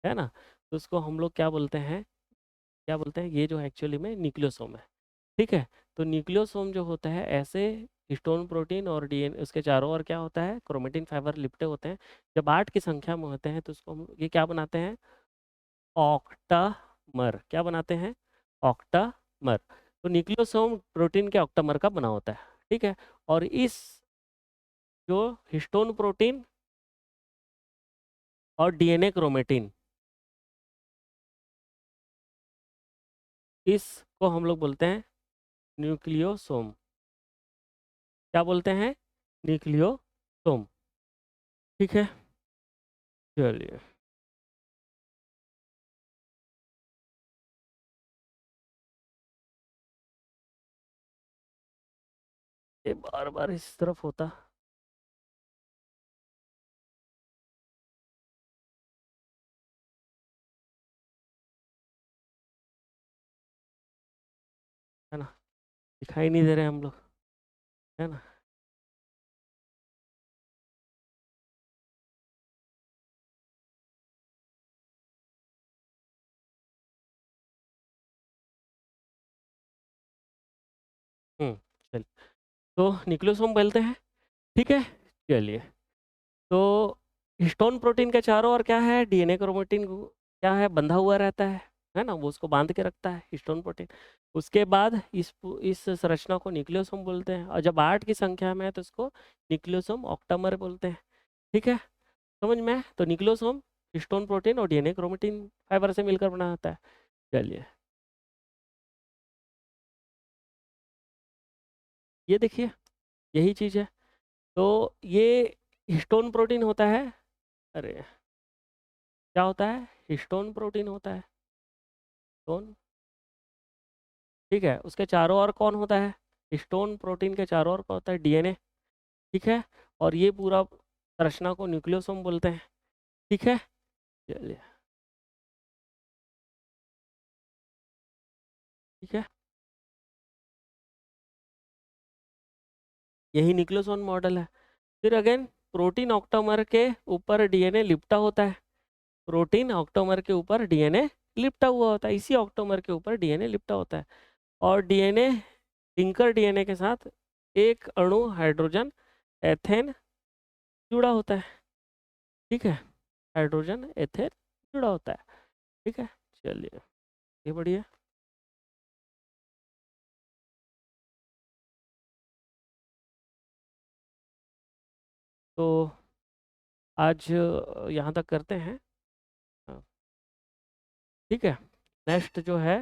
है ना। तो उसको हम लोग क्या बोलते हैं, क्या बोलते हैं, ये जो एक्चुअली में न्यूक्लियोसोम है। ठीक है। तो न्यूक्लियोसोम जो होता है, ऐसे हिस्टोन प्रोटीन और डीएनए, उसके चारों ओर क्या होता है, क्रोमेटिन फाइबर लिपटे होते हैं। जब 8 की संख्या में होते हैं, तो उसको हम ये क्या बनाते हैं, ऑक्टामर। क्या बनाते हैं, ऑक्टामर। तो न्यूक्लियोसोम प्रोटीन के ऑक्टामर का बना होता है। ठीक है। और इस जो हिस्टोन प्रोटीन और डीएनए क्रोमेटिन, इसको हम लोग बोलते हैं न्यूक्लियोसोम। क्या बोलते हैं, न्यूक्लियोसोम। ठीक है, चलिए। ये बार बार इस तरफ होता। है ना, दिखाई नहीं दे रहे हम लोग, है ना। चल, तो न्यूक्लियोसोम बोलते हैं, ठीक है। चलिए, तो हिस्टोन प्रोटीन के चारों ओर क्या है, डीएनए क्रोमेटिन क्या है, बंधा हुआ रहता है ना, वो उसको बांध के रखता है हिस्टोन प्रोटीन। उसके बाद इस संरचना को न्यूक्लियोसोम बोलते हैं, और जब 8 की संख्या में है तो इसको न्यूक्लियोसोम ऑक्टामर बोलते हैं, ठीक है। समझ में आया? तो न्यूक्लियोसोम हिस्टोन प्रोटीन और डीएनए क्रोमेटिन फाइबर से मिलकर बना होता है। चलिए, ये देखिए, यही चीज़ है। तो ये हिस्टोन प्रोटीन होता है। अरे, क्या होता है, हिस्टोन प्रोटीन होता है, हिस्टोन, ठीक है। उसके चारों ओर कौन होता है, हिस्टोन प्रोटीन के चारों ओर कौन होता है, डीएनए, ठीक है। और ये पूरा संरचना को न्यूक्लियोसोम बोलते हैं, ठीक है। चलिए, ठीक है, यही न्यूक्लियोसोम मॉडल है। फिर अगेन, प्रोटीन ऑक्टोमर के ऊपर डीएनए लिपटा होता है, प्रोटीन ऑक्टोमर के ऊपर डीएनए लिपटा हुआ होता है, इसी ऑक्टोमर के ऊपर डीएनए लिपटा होता है। और डीएनए, लिंकर डीएनए के साथ एक अणु हाइड्रोजन एथेन जुड़ा होता है, ठीक है। हाइड्रोजन एथेन जुड़ा होता है, ठीक है। चलिए, ये बढ़िया। तो आज यहाँ तक करते हैं, हाँ, ठीक है। नेक्स्ट जो है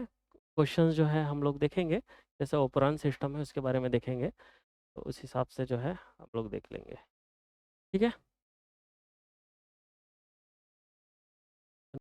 क्वेश्चंस जो है हम लोग देखेंगे, जैसे ओपरान सिस्टम है उसके बारे में देखेंगे, तो उस हिसाब से जो है हम लोग देख लेंगे, ठीक है।